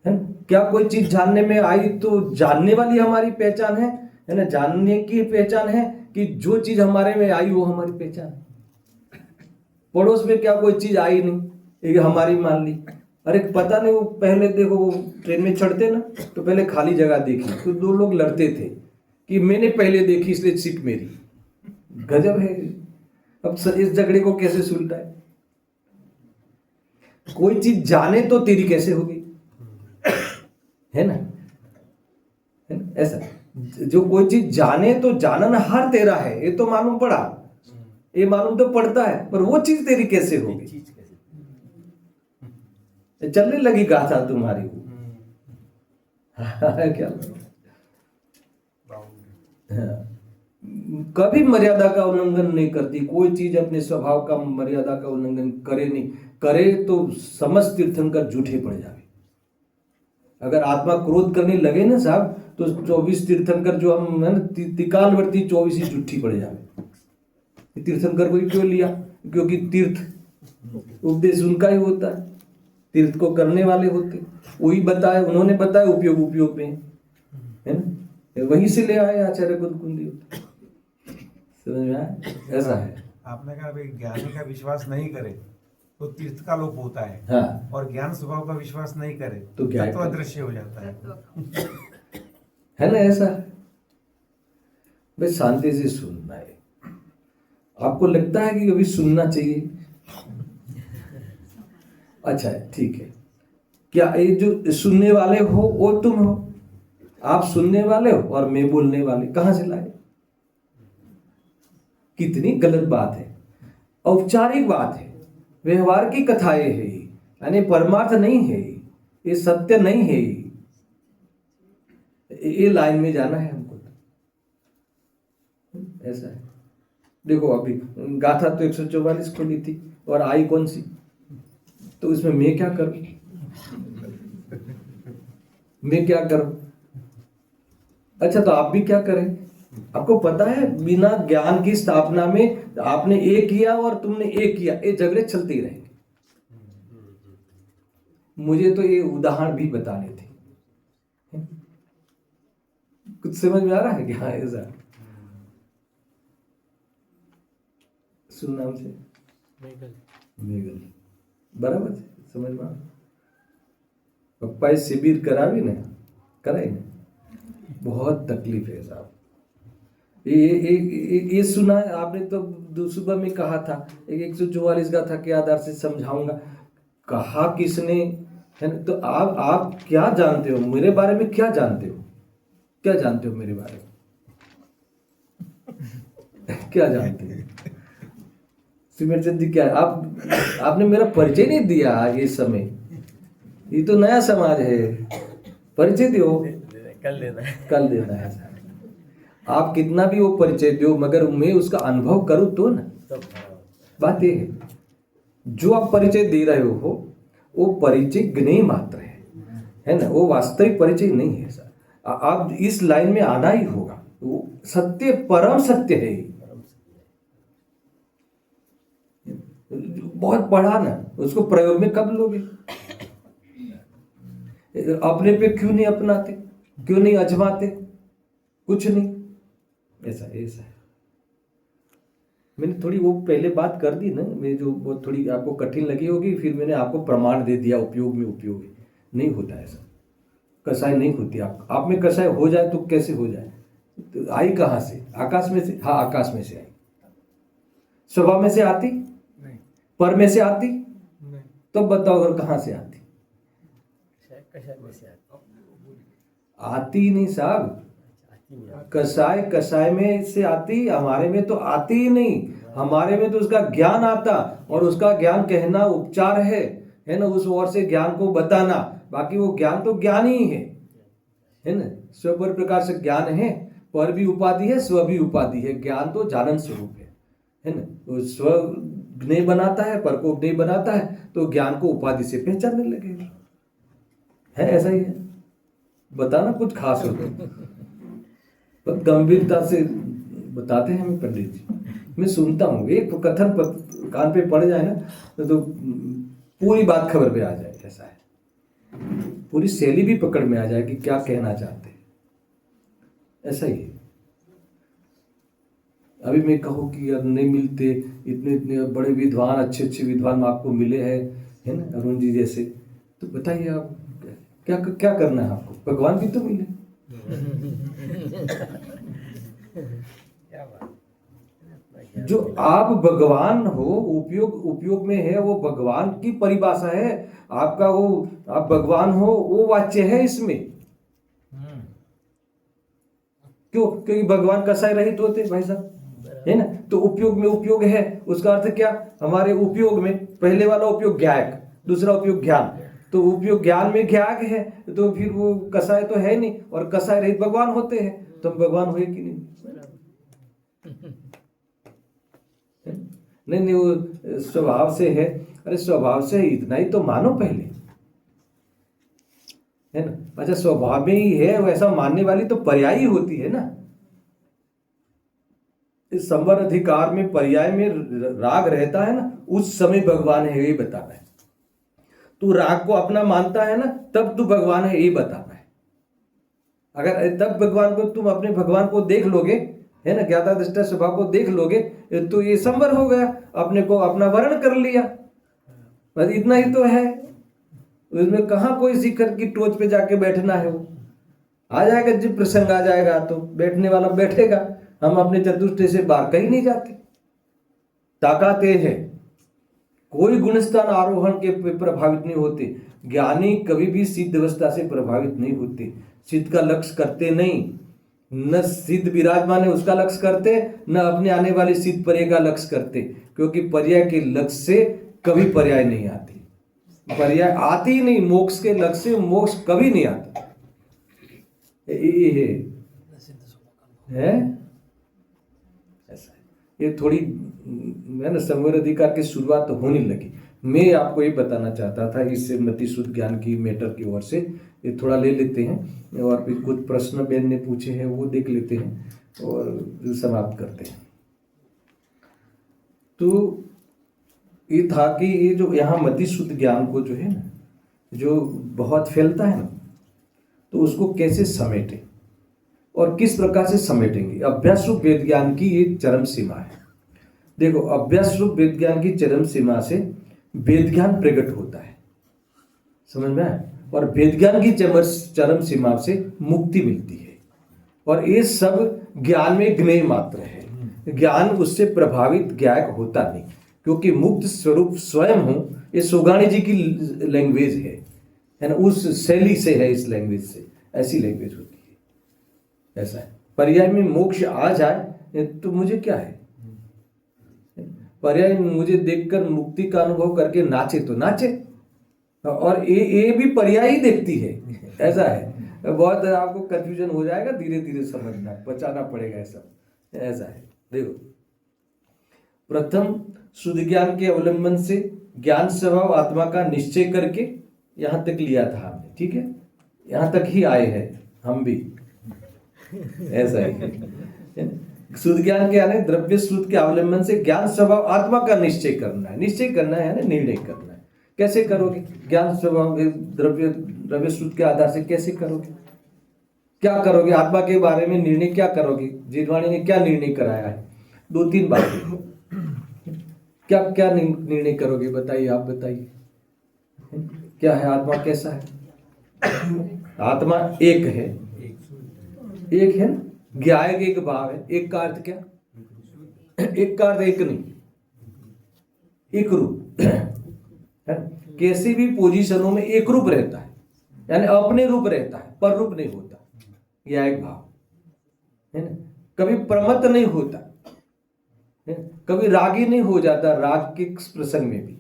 S1: है ना? क्या कोई चीज जानने में आई तो जानने वाली हमारी पहचान है ना? जानने की पहचान है कि जो चीज हमारे में आई वो हमारी पहचान है? पड़ोस में क्या कोई चीज आई नहीं, एक हमारी मान ली। अरे पता नहीं, वो पहले देखो, वो ट्रेन में चढ़ते ना तो पहले खाली जगह देखी तो दो लोग लड़ते थे कि मैंने पहले देखी इसलिए सीट मेरी। गजब है। अब इस झगड़े को कैसे सुलटाए? कोई चीज जाने तो तेरी कैसे होगी, है ना? है ना? ऐसा जो कोई चीज जाने तो जाननहार तेरा है, ये तो मालूम पड़ा, ये मालूम तो पड़ता है, पर वो चीज तेरी कैसे होगी? चलने लगी गाथा तुम्हारी वो। क्या हाँ। कभी मर्यादा का उल्लंघन नहीं करती कोई चीज, अपने स्वभाव का मर्यादा का उल्लंघन करे नहीं, करे तो समस्त तीर्थंकर झूठे पड़ जावे। अगर आत्मा क्रोध करने लगे ना साहब तो 24 तीर्थंकर जो हम है ना, तिकालवर्ती 24 ही झूठी पड़ जावे। तीर्थंकर को क्यों लिया? क्योंकि तीर्थ उपदेश उनका ही होता है, तीर्थ को करने वाले होते, वही बताए, उन्होंने बताया, उपयोग उपयोग में, है ना? वहीं से ले आए आचार्य कुलकुंडी। समझ में आया? ऐसा है।
S2: आपने कहा भाई ज्ञानी का विश्वास नहीं करे तो तीर्थ का लोप होता है।
S1: हाँ।
S2: और ज्ञान स्वभाव का विश्वास नहीं करे
S1: तो क्या
S2: तत्व अदृश्य हो जाता
S1: है ना? ऐसा भाई शांति से सुनना है। आपको लगता है कि अभी सुनना चाहिए? अच्छा है, ठीक है। क्या ये जो सुनने वाले हो वो तुम हो? आप सुनने वाले हो और मैं बोलने वाले, कहां से लाए? कितनी गलत बात है, औपचारिक बात है, व्यवहार की कथाएं है, यानी परमार्थ नहीं है, ये सत्य नहीं है। ये लाइन में जाना है हमको, ऐसा है। देखो अभी गाथा तो 144 खोली थी और आई कौन सी? तो उसमें मैं क्या करूं? मैं क्या करूं? अच्छा तो आप भी क्या करें? आपको पता है बिना ज्ञान की स्थापना में आपने ए किया और तुमने ए किया, ये झगड़े चलते ही रहेंगे। मुझे तो ये उदाहरण भी बताने थे। कुछ समझ में आ रहा है क्या? ऐसा सुनना हमसे मेघल बराबर समझ में? पप्पा शिविर करा भी ना, कराई ना, बहुत तकलीफ है साहब। ये सुना है आपने? तो सुबह में कहा था 144 गाथा के आधार से समझाऊंगा, कहा किसने? है ना? तो आप क्या जानते हो मेरे बारे में? क्या जानते हो? क्या जानते हो मेरे बारे में? क्या जानते हो? सिमर चंद जी क्या आपने मेरा परिचय नहीं दिया ये समय, ये तो नया समाज है, परिचय दो। कल देना है। आप कितना भी वो परिचय दो मगर मैं उसका अनुभव करूं तो ना, बात ये है। जो आप परिचय दे रहे हो वो परिचय ज्ञेय मात्र है ना? वो वास्तविक परिचय नहीं है सर। आप इस लाइन में आना ही होगा, वो सत्य परम सत्य है। बहुत पढ़ा ना, उसको प्रयोग में कब लोगे? अपने पे क्यों नहीं अपनाते, क्यों नहीं अजमाते? कुछ नहीं, ऐसा ऐसा है। मैंने थोड़ी वो पहले बात कर दी ना, मैं जो वो थोड़ी आपको कठिन लगी होगी, फिर मैंने आपको प्रमाण दे दिया उपयोग में उपयोग नहीं होता ऐसा। कसाई नहीं होती आप में कसाई हो जाए तो कैसे हो जाए? तो आई कहाँ से? आकाश में से? हाँ आकाश में से आई। स्वभाव में से आती नहीं, पर में से आती नहीं, तो बताओ अगर कहाँ से आती? आती नहीं साहब, कसाय कसाय में से आती, हमारे में तो आती ही नहीं। हमारे में तो उसका ज्ञान आता, और उसका ज्ञान कहना उपचार है ना, उस ओर से ज्ञान को बताना। बाकी वो ज्ञान तो ज्ञान ही है ना। स्व पर प्रकार से ज्ञान है, पर भी उपाधि है, स्व भी उपाधि है। ज्ञान तो जानन स्वरूप है ना। वो स्व ज्ञेय बनाता है, पर को ज्ञेय बनाता है, तो ज्ञान को उपाधि से पहचानने लगेगा। है ऐसा ही है। बताना कुछ खास हो तो गंभीरता से बताते हैं हमें पंडित जी। मैं सुनता हूँ, एक कथन कान पे पड़ जाए ना तो पूरी बात खबर पे आ जाए। ऐसा है, पूरी शैली भी पकड़ में आ जाए कि क्या कहना चाहते हैं। ऐसा ही है। अभी मैं कहूँ कि यार नहीं मिलते, इतने इतने बड़े विद्वान, अच्छे अच्छे विद्वान आपको मिले हैं, है ना, अरुण जी जैसे, तो बताइए आप क्या क्या करना है आपको? भगवान भी तो मिले। जो आप भगवान हो, उपयोग में है, वो भगवान की परिभाषा है। आपका वो, आप भगवान हो, वो वाच्य है इसमें। क्यों? क्योंकि भगवान कसाय रहित होते भाई साहब, है ना। तो उपयोग में उपयोग है, उसका अर्थ क्या? हमारे उपयोग में पहले वाला उपयोग ज्ञायक, दूसरा उपयोग ज्ञान। तो उपयोग ज्ञान में ज्ञायक है, तो फिर वो कसाय तो है नहीं, और कसाय रहित भगवान होते हैं, तो भगवान हुए कि नहीं? नहीं, वो स्वभाव से है। अरे स्वभाव से इतना ही तो मानो पहले, है ना। अच्छा, स्वभाव में ही है वैसा मानने वाली तो पर्यायी होती है ना। इस संवर अधिकार में पर्याय में राग रहता है ना, उस समय भगवान है, ये बताना है। तू राग को अपना मानता है ना, तब तू भगवान है, ये बताना है। अगर तब भगवान को, तुम अपने भगवान को देख लोगे, है ना, ज्ञाता दृष्टा स्वभाव को देख लोगे, तो ये संवर हो गया, अपने को अपना वर्ण कर लिया। बस इतना ही तो है। उसमें कहाँ कोई शिखर की टोच पे जाके बैठना है। वो आ जाएगा, जब प्रसंग आ जाएगा तो बैठने वाला बैठेगा। हम अपने चतुष्टय से बाहर कहीं नहीं जाते। ताकत ये है, कोई गुणस्थान आरोहण के प्रभावित नहीं होते। ज्ञानी कभी भी सिद्ध अवस्था से प्रभावित नहीं होते। सिद्ध का लक्ष्य करते नहीं, न सिद्ध विराजमान है उसका लक्ष्य करते, न अपने आने वाली सिद्ध पर्याय का लक्ष्य करते। क्योंकि पर्याय के लक्ष्य से कभी पर्याय नहीं आती, पर्याय आती ही नहीं। मोक्ष के लक्ष्य से मोक्ष कभी नहीं आता। ये है ऐसा है। ये थोड़ी है ना, संवर अधिकार की शुरुआत तो होने लगी। मैं आपको ये बताना चाहता था, इससे मति शुद्ध ज्ञान की मैटर की ओर से ये थोड़ा ले लेते हैं, और भी कुछ प्रश्न बहन ने पूछे हैं वो देख लेते हैं और समाप्त करते हैं। तो ये था कि ये जो यहाँ मति शुद्ध ज्ञान को जो है ना, जो बहुत फैलता है ना, तो उसको कैसे समेटें और किस प्रकार से समेटेंगे। अभ्यास रूप वेद ज्ञान की ये चरम सीमा है। देखो, अभ्यास रूप वेद ज्ञान की चरम सीमा से वेद ज्ञान प्रकट होता है, समझ में आया। और वेद ज्ञान की चरम सीमा से मुक्ति मिलती है। और ये सब ज्ञान में ज्ञेय मात्र है। ज्ञान उससे प्रभावित ज्ञायक होता नहीं, क्योंकि मुक्त स्वरूप स्वयं हूँ। ये सोगाणी जी की लैंग्वेज है ना, उस शैली से है, इस लैंग्वेज से ऐसी लैंग्वेज होती है। ऐसा है। पर्याय में मोक्ष आ जाए तो मुझे क्या है, पर्याय मुझे देखकर मुक्ति का अनुभव करके नाचे तो नाचे, और ये भी पर्याय ही देखती है। ऐसा है। बहुत आपको कंफ्यूजन हो जाएगा, धीरे धीरे समझना, बचाना पड़ेगा ऐसा। ऐसा है। देखो, प्रथम शुद्ध ज्ञान के अवलंबन से ज्ञान स्वभाव आत्मा का निश्चय करके यहां तक लिया था हमने, ठीक है। यहां तक ही आए हैं हम भी, ऐसा है। शुद्ध ज्ञान के आने द्रव्य शुद्ध के अवलंबन से ज्ञान स्वभाव आत्मा का निश्चय करना है। निश्चय करना है ना, निर्णय करना है। कैसे करोगे? ज्ञान स्वभाव द्रव्य शुद्ध के आधार से कैसे करोगे? क्या करोगे? आत्मा के बारे में निर्णय क्या करोगे? जिनवाणी ने क्या निर्णय कराया है? 2-3 बातें। क्या क्या निर्णय करोगे? बताइए, आप बताइए। क्या है आत्मा? कैसा है आत्मा? एक है, एक है ना, ज्ञायक एक भाव है। एक का अर्थ क्या? एक का अर्थ एक नहीं, एक रूप है। कैसे भी पोजीशनों में एक रूप रहता है, यानी अपने रूप रहता है, पर रूप नहीं होता। ज्ञायक भाव है ना, कभी प्रमत्त नहीं होता है, कभी रागी नहीं हो जाता राग के प्रसंग में भी,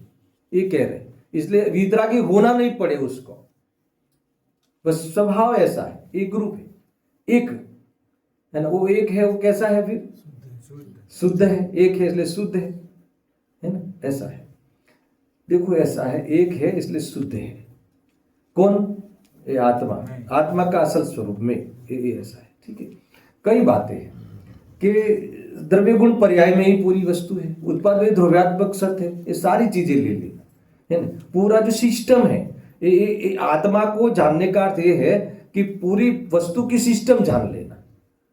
S1: ये कह रहे। इसलिए वीतरागी होना नहीं पड़े उसको, बस स्वभाव ऐसा है, एक रूप है, एक है ना, वो एक है, वो कैसा है फिर? शुद्ध है, एक है इसलिए शुद्ध है ना, ऐसा है। देखो ऐसा है, एक है इसलिए शुद्ध है। कौन? ये आत्मा, आत्मा का असल स्वरूप में ये ऐसा है। ठीक है, कई बातें हैं कि द्रव्य गुण पर्याय में ही पूरी वस्तु है, उत्पाद में ध्रुव्यात्मक सत्य है, ये सारी चीजें ले लेना है ना। पूरा जो सिस्टम है, ये आत्मा को जानने का अर्थ ये है कि पूरी वस्तु की सिस्टम जान लेना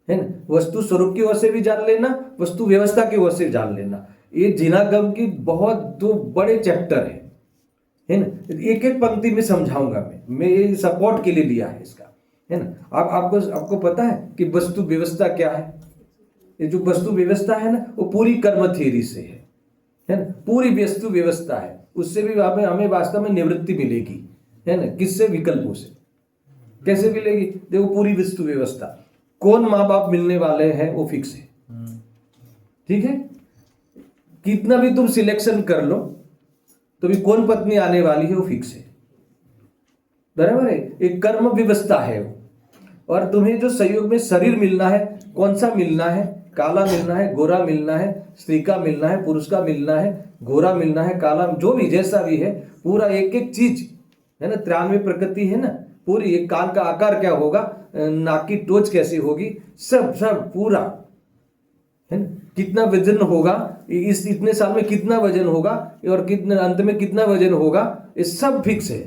S1: है ना, वस्तु स्वरूप की ओर से भी जान लेना, वस्तु व्यवस्था की ओर से जान लेना। ये जिनागम की बहुत दो बड़े चैप्टर है ना, एक एक पंक्ति में समझाऊंगा मैं ये सपोर्ट के लिए लिया है इसका, है ना। आपको पता है कि वस्तु व्यवस्था क्या है? ये जो वस्तु व्यवस्था है ना, वो पूरी कर्म थ्योरी से है ना, पूरी वस्तु व्यवस्था है, उससे भी हमें वास्तव में निवृत्ति मिलेगी, है ना। किससे? विकल्पों से। कैसे मिलेगी? देखो, पूरी वस्तु व्यवस्था, कौन माँ बाप मिलने वाले हैं वो फिक्स है, ठीक है। कितना भी तुम सिलेक्शन कर लो तो भी कौन पत्नी आने वाली है वो फिक्स है, बराबर है। एक कर्म व्यवस्था है वो, और तुम्हें जो संयोग में शरीर मिलना है, कौन सा मिलना है? काला मिलना है, गोरा मिलना है, स्त्री का मिलना है, पुरुष का मिलना है, गोरा मिलना है, काला, जो भी जैसा भी है, पूरा एक एक चीज है ना, 93 प्रकृति है ना पूरी। एक कान का आकार क्या होगा, नाक की टोच कैसी होगी, सब पूरा है ना। कितना वजन होगा, इस इतने साल में कितना वजन होगा, और कितने अंत में कितना वजन होगा, ये सब फिक्स है।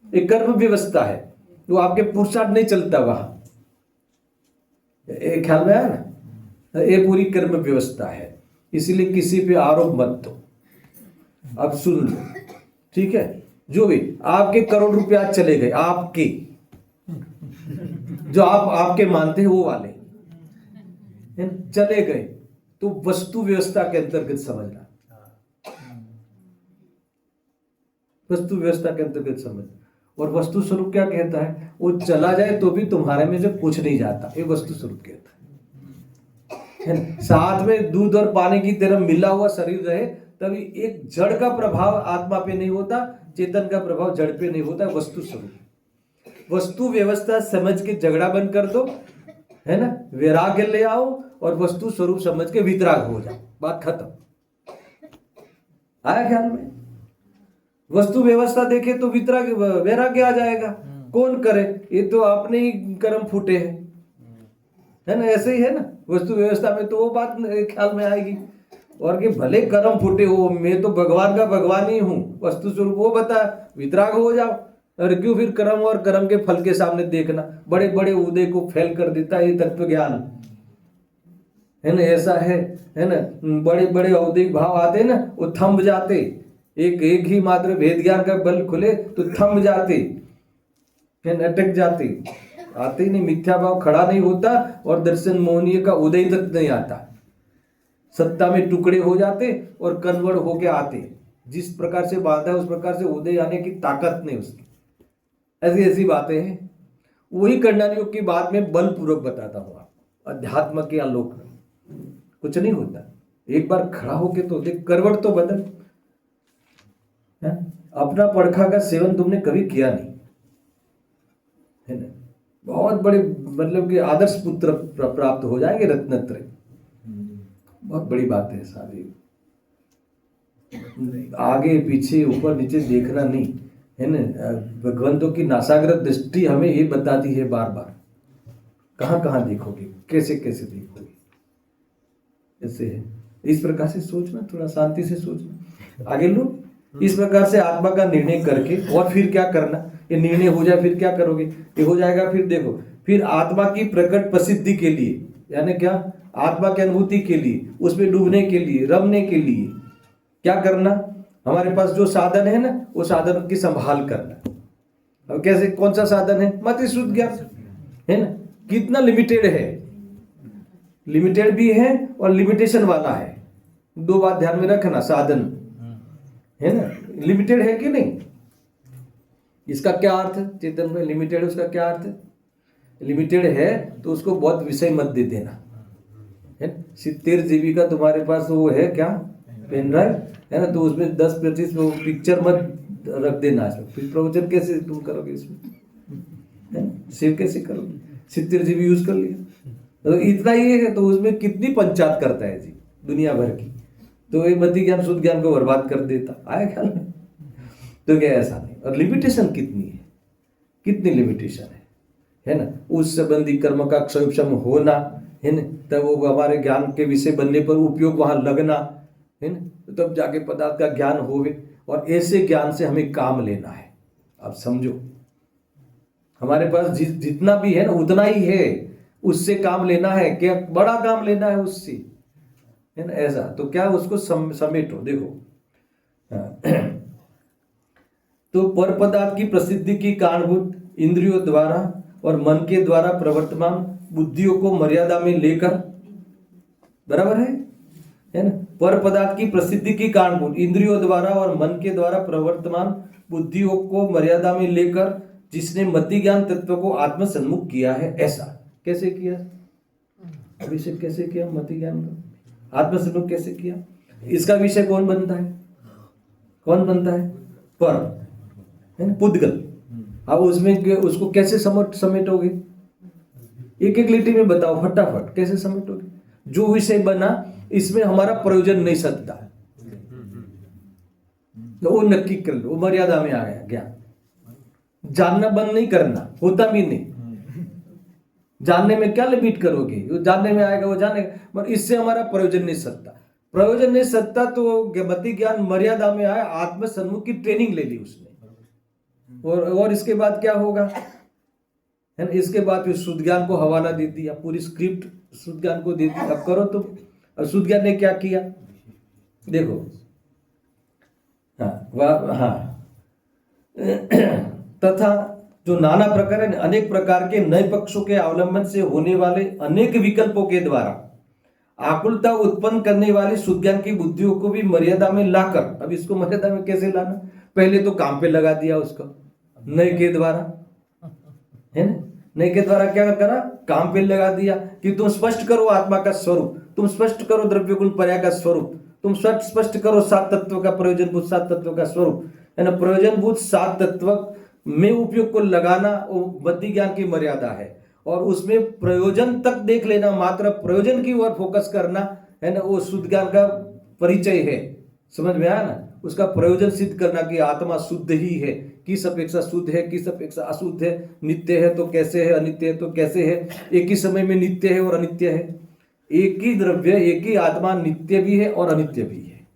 S1: एक कर्म व्यवस्था है, तो आपके पुरुषार्थ नहीं चलता वहां, एक ख्याल में आया ना। ये पूरी कर्म व्यवस्था है, इसीलिए किसी पे आरोप मत दो। अब सुन लो, ठीक है। जो भी आपके करोड़ रुपया चले गए, आपके जो आपके मानते हैं वो वाले चले गए, तो वस्तु व्यवस्था के अंतर्गत समझना, वस्तु व्यवस्था के अंतर्गत समझ। और वस्तु स्वरूप क्या कहता है? वो चला जाए तो भी तुम्हारे में से कुछ नहीं जाता, ये वस्तु स्वरूप कहता है ना? साथ में दूध और पानी की तरह मिला हुआ शरीर रहे, तभी एक जड़ का प्रभाव आत्मा पे नहीं होता, चेतन का प्रभाव जड़ पे नहीं होता, वस्तु स्वरूप। वस्तु व्यवस्था समझ के झगड़ा बंद कर दो, है ना, वैराग्य ले आओ, और वस्तु स्वरूप समझ के वितराग हो जाओ, बात खत्म। आया ख्याल में? वस्तु व्यवस्था देखे तो वितराग वैराग्य आ जाएगा। कौन करे? ये तो अपने ही कर्म फूटे हैं, है ना, ऐसे ही है ना। वस्तु व्यवस्था में तो वो बात ख्याल में आएगी, और कि भले कर्म फूटे हो, मैं तो भगवान का भगवान ही हूं, वस्तु स्वरूप वो बता, वितराग हो जाओ। और क्यों फिर कर्म और कर्म के फल के सामने देखना? बड़े बड़े उदय को फैल कर देता है ये तत्व ज्ञान, है ना, ऐसा है ना। बड़े बड़े औद्योगिक भाव आते ना, वो थम जाते, एक ही मात्र भेद ज्ञान का बल खुले तो थम जाते, अटक जाते, आते ही नहीं, मिथ्या भाव खड़ा नहीं होता, और दर्शन मोहनीय का उदय तक नहीं आता। सत्ता में टुकड़े हो जाते और कन्वर्ट होके आते, जिस प्रकार से बांधा है उस प्रकार से उदय आने की ताकत नहीं उसकी। ऐसी ऐसी बातें हैं। वही कंडन योग की बात में बलपूर्वक बताता हूं आपको। अध्यात्म के आलोक में कुछ नहीं होता, एक बार खड़ा होके तो देख, करवट तो बदल है। अपना पड़खा का सेवन तुमने कभी किया नहीं, है ना। बहुत बड़े मतलब कि आदर्श पुत्र प्राप्त हो जाएंगे, रत्नत्रय। बहुत बड़ी बात है सारी, आगे पीछे ऊपर नीचे देखना नहीं, है ना। भगवंतों की नासाग्र दृष्टि हमें ये बताती है बार बार, कहाँ कहाँ देखोगे, कैसे कैसे देखोगे, ऐसे है। इस प्रकार से सोचना, थोड़ा शांति से सोचना, आगे लो। इस प्रकार से आत्मा का निर्णय करके, और फिर क्या करना, ये निर्णय हो जाए फिर क्या करोगे, ये हो जाएगा। फिर देखो, फिर आत्मा की प्रकट प्रसिद्धि के लिए, यानी क्या, आत्मा की अनुभूति के लिए, उसमें डूबने के लिए, रमने के लिए क्या करना? हमारे पास जो साधन है ना, वो साधन की संभाल करना। अब कैसे, कौन सा साधन है? मत शुद्ध ज्ञान, है ना। कितना लिमिटेड है, लिमिटेड भी है और लिमिटेशन वाला है। दो बात ध्यान में रखना, साधन है ना, लिमिटेड है कि नहीं। इसका क्या अर्थ है? चेतन में लिमिटेड, उसका क्या अर्थ है? लिमिटेड है तो उसको बहुत विषय मत दे देना है। 70 GB का तुम्हारे पास वो है क्या, पेन ड्राइव है ना, तो उसमें 10-25 वो पिक्चर मत रख देना इसमें, फिर प्रवचन कैसे तुम करोगे इसमें, है ना, सेव कैसे करोगे। 70 GB यूज कर लिया तो इतना ही है, तो उसमें कितनी पंचायत करता है जी दुनिया भर की, तो ये मति ज्ञान शुद्ध ज्ञान को बर्बाद कर देता, आया ख्याल में। तो क्या ऐसा नहीं, और लिमिटेशन कितनी है, कितनी लिमिटेशन है ना। उस संबंधी कर्म का क्षम होना है ना, तब वो हमारे ज्ञान के विषय बनने पर उपयोग वहां लगना है ना, तब जाके पदार्थ का ज्ञान होवे। और ऐसे ज्ञान से हमें काम लेना है। आप समझो, हमारे पास जितना भी है ना उतना ही है, उससे काम लेना है, क्या बड़ा काम लेना है उससे, है ना, ऐसा। तो क्या उसको समेटो, देखो तो पर पदार्थ की प्रसिद्धि की कारणभूत इंद्रियों द्वारा और मन के द्वारा प्रवर्तमान बुद्धियों को मर्यादा में लेकर, बराबर है ना, पर पदार्थ की प्रसिद्धि की कारणभूत इंद्रियों द्वारा और मन के द्वारा प्रवर्तमान बुद्धियों को मर्यादा में लेकर जिसने मति ज्ञान तत्व को आत्म सन्मुख किया है, ऐसा कैसे किया, अभिषेक कैसे किया, मति ज्ञान को आत्म सन्मुख कैसे किया। इसका विषय कौन बनता है, कौन बनता है, पर है ना, पुद्गल। अब उसमें उसको कैसे समेटोगे, एक एक लिटी में बताओ फटाफट कैसे समेटोगे। जो विषय बना इसमें हमारा प्रयोजन नहीं सकता, तो वो नक्की कर लो, वो मर्यादा में आ गया ज्ञान। जानना बंद नहीं करना, होता भी नहीं, जानने में क्या लिमिट करोगे, वो जानने में आएगा वो जानेगा, पर इससे हमारा प्रयोजन नहीं सकता, प्रयोजन नहीं सकता। तो मति ज्ञान मर्यादा में आया, आत्म सन्मुख की ट्रेनिंग ले ली उसने, और इसके बाद क्या होगा, है ना, इसके बाद फिर शुद्ध ज्ञान को हवाला दे दिया, पूरी स्क्रिप्ट शुद्ध ज्ञान को दे दी, अब करो तुम। अब शुद्ध ज्ञान ने क्या किया, देखो, हाँ तथा जो नाना प्रकार अनेक प्रकार के नए पक्षों के अवलंबन से होने वाले अनेक विकल्पों के द्वारा आकुलता उत्पन्न करने वाली शुद्ध ज्ञान की बुद्धियों को भी मर्यादा में लाकर, अब इसको मर्यादा में कैसे लाना, पहले तो काम पे लगा दिया उसको नए के द्वारा, है ना, नए के द्वारा क्या करा, काम पे लगा दिया कि तुम स्पष्ट करो आत्मा का स्वरूप, तुम स्पष्ट करो द्रव्य गुण पर्याय का स्वरूप, तुम स्पष्ट करो सात तत्व का प्रयोजनभूत सात तत्व का स्वरूप, है ना। प्रयोजनभूत सात तत्व में उपयोग को लगाना वो मति ज्ञान की मर्यादा है, और उसमें प्रयोजन तक देख लेना, मात्र प्रयोजन की ओर फोकस करना, है ना, वो शुद्ध ज्ञान का परिचय है। समझ में आया ना, उसका प्रयोजन सिद्ध करना कि आत्मा शुद्ध ही है, किस अपेक्षा शुद्ध है, किस अपेक्षा अशुद्ध है, नित्य है तो कैसे है, अनित्य है तो कैसे है, एक ही समय में नित्य है और अनित्य है, एक ही द्रव्य एक ही आत्मा नित्य भी है और अनित्य भी है।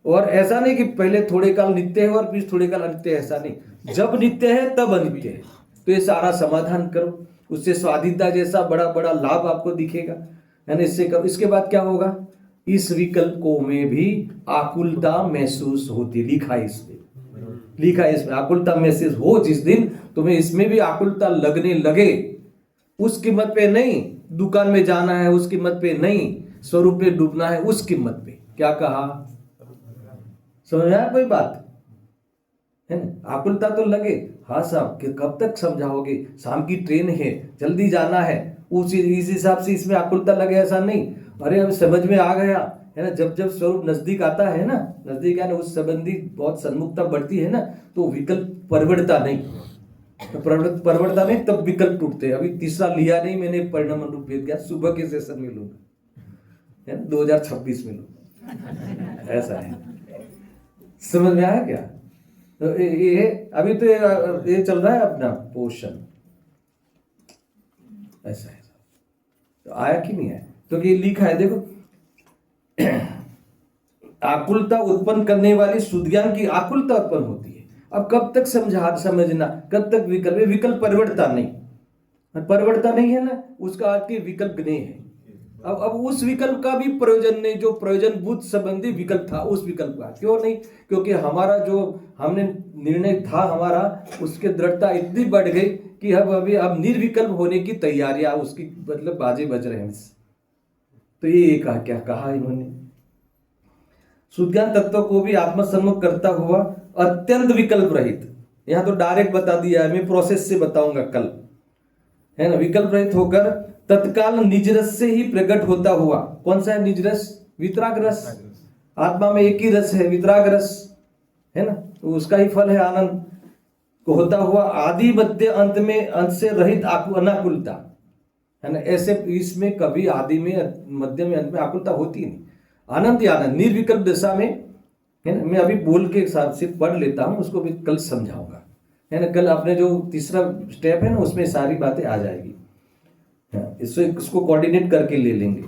S1: और ऐसा नहीं कि पहले थोड़े काल नित्य है और फिर थोड़े काल अनित्य है, ऐसा नहीं, जब नित्य है तब अनित्य है। तो ये सारा समाधान करो, उससे स्वाधीनता जैसा बड़ा बड़ा लाभ आपको दिखेगा, है ना, इससे करो। इसके बाद क्या होगा, इस विकल्पों में भी आकुलता महसूस होती, लिखा है इसमें आकुलता महसूस हो जिस दिन तुम्हें इसमें भी आकुलता लगने लगे, उस कीमत पे नहीं दुकान में जाना है, उस कीमत पे नहीं स्वरूप में डूबना है, उस कीमत पे। क्या कहा, समझ में आया कोई बात, है ना। आकुलता तो लगे, हाँ साहब कि कब तक समझाओगे, शाम की ट्रेन है, जल्दी जाना है, इस हिसाब से इसमें आकुलता लगे, ऐसा नहीं। अरे अब समझ में आ गया, है ना, जब जब स्वरूप नजदीक आता है ना, नजदीक है ना, उस संबंधी बहुत सन्मुखता बढ़ती है ना, तो विकल्प परवड़ता नहीं, तो परवड़ता नहीं, तब विकल्प टूटते। अभी तीसरा लिया नहीं मैंने, परिणाम अनुरूप भेद ज्ञान सुबह के सेशन में लूंगा, है ना, 2026 में लूंगा, ऐसा है। समझ में आया क्या, तो ये अभी तो ये चल रहा है अपना पोषण, ऐसा है। तो आया कि नहीं आया, तो ये लिखा है देखो, आकुलता उत्पन्न करने वाली शुद्ध ज्ञान की आकुलता उत्पन्न होती है। अब कब तक समझना, कब तक विकल्प परिवर्तन नहीं है ना, उसका अर्थ विकल्प नहीं है। अब उस विकल्प का भी प्रयोजन नहीं, जो प्रयोजनभूत संबंधी विकल्प था उस विकल्प का, क्यों नहीं, क्योंकि हमारा जो हमने निर्णय था हमारा, उसकी दृढ़ता इतनी बढ़ गई कि अब निर्विकल्प होने की तैयारियां, उसकी मतलब बाजे बज रहे हैं। तो ये क्या कहा इन्होंने, शुद्ध ज्ञान तत्व को भी आत्मसन्मुख करता हुआ अत्यंत विकल्प रहित, यहां तो डायरेक्ट बता दिया है, मैं प्रोसेस से बताऊंगा कल, है ना, विकल्प रहित होकर तत्काल निज रस से ही प्रकट होता हुआ। कौन सा है निज रस? वितराग रस। आत्मा में एक ही रस है, वितराग रस, है ना, तो उसका ही फल है आनंद। होता हुआ आदि मध्य अंत में अंत से रहित अनाकुलता, है ना, ऐसे इसमें कभी आदि में मध्य में अंत में आकुलता होती नहीं। आनंद ही आनंद, निर्विकल्प दशा में, है ना। मैं अभी बोल के हिसाब से पढ़ लेता हूँ, उसको भी कल समझाऊंगा, है ना। कल अपने जो तीसरा स्टेप है ना, उसमें सारी बातें आ जाएगी, इसको कोऑर्डिनेट करके ले लेंगे।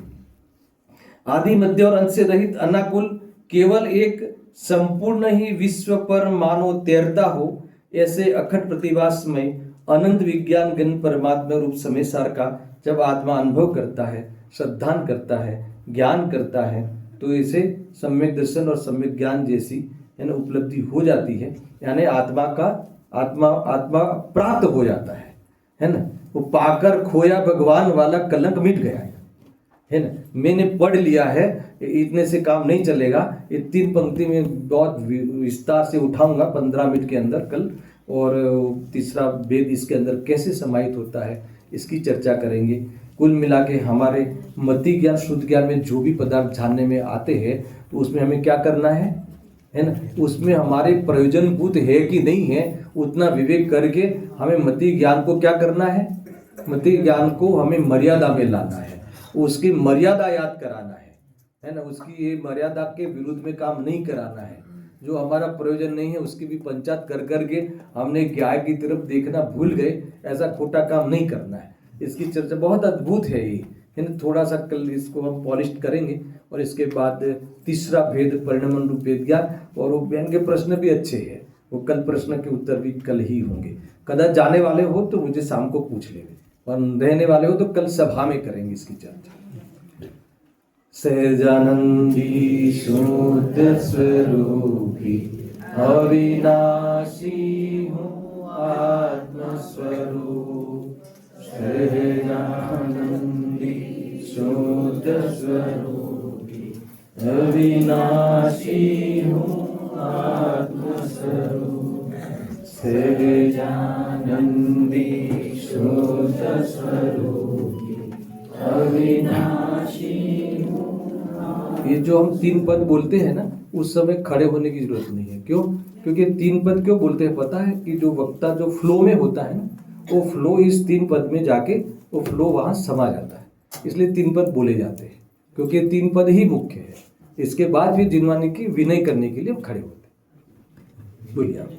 S1: आदि मध्य और अंत से रहित अनाकुल, केवल एक संपूर्ण ही विश्व पर मानो तैरता हो, ऐसे अखंड प्रतिभास में अनंत विज्ञान गण परमात्मा रूप समय सार का जब आत्मा अनुभव करता है, श्रद्धान करता है, ज्ञान करता है, तो इसे सम्यक दर्शन और सम्यक ज्ञान जैसी, है ना, उपलब्धि हो जाती है। यानी आत्मा प्राप्त हो जाता है ना। वो पाकर खोया भगवान वाला कलंक मिट गया है ना। मैंने पढ़ लिया है, इतने से काम नहीं चलेगा। ये 3 पंक्ति में बहुत विस्तार से उठाऊंगा 15 मिनट के अंदर कल, और तीसरा वेद इसके अंदर कैसे समाहित होता है इसकी चर्चा करेंगे। कुल मिला के हमारे मति ज्ञान शुद्ध ज्ञान में जो भी पदार्थ जानने में आते हैं, तो उसमें हमें क्या करना है ना, उसमें हमारे प्रयोजनभूत है कि नहीं है, उतना विवेक करके हमें मति ज्ञान को क्या करना है, मति ज्ञान को हमें मर्यादा में लाना है, उसकी मर्यादा याद कराना है ना। उसकी ये मर्यादा के विरुद्ध में काम नहीं कराना है। जो हमारा प्रयोजन नहीं है उसकी भी पंचायत कर करके हमने गाय की तरफ देखना भूल गए, ऐसा खोटा काम नहीं करना है। इसकी चर्चा बहुत अद्भुत है ये, है ना। थोड़ा सा कल इसको हम पॉलिश करेंगे, और इसके बाद तीसरा भेद परिणाम रूप वेद ज्ञान, और वो ज्ञान के प्रश्न भी अच्छे हैं, वो कल प्रश्न के उत्तर भी कल ही होंगे। कदा जाने वाले हो तो मुझे शाम को पूछ लेंगे, और रहने वाले हो तो कल सभा में करेंगे इसकी चर्चा। सहजानंदी शुद्ध स्वरूपी अविनाशी हूँ आत्मस्वरूप, सहजानंदी शुद्ध स्वरूपी अविनाशी हूँ आत्मस्वरूप, सहजानंदी शुद्ध स्वरूपी अविनाशी। ये जो हम 3 पद बोलते हैं ना, उस समय खड़े होने की जरूरत नहीं है। क्यों? क्योंकि 3 पद क्यों बोलते हैं पता है? कि जो वक्ता जो फ्लो में होता है ना, वो फ्लो इस 3 पद में जाके वो फ्लो वहां समा जाता है, इसलिए 3 पद बोले जाते हैं, क्योंकि 3 पद ही मुख्य है। इसके बाद भी जिनवानी की विनय करने के लिए हम खड़े होते हैं। बोलिए आप।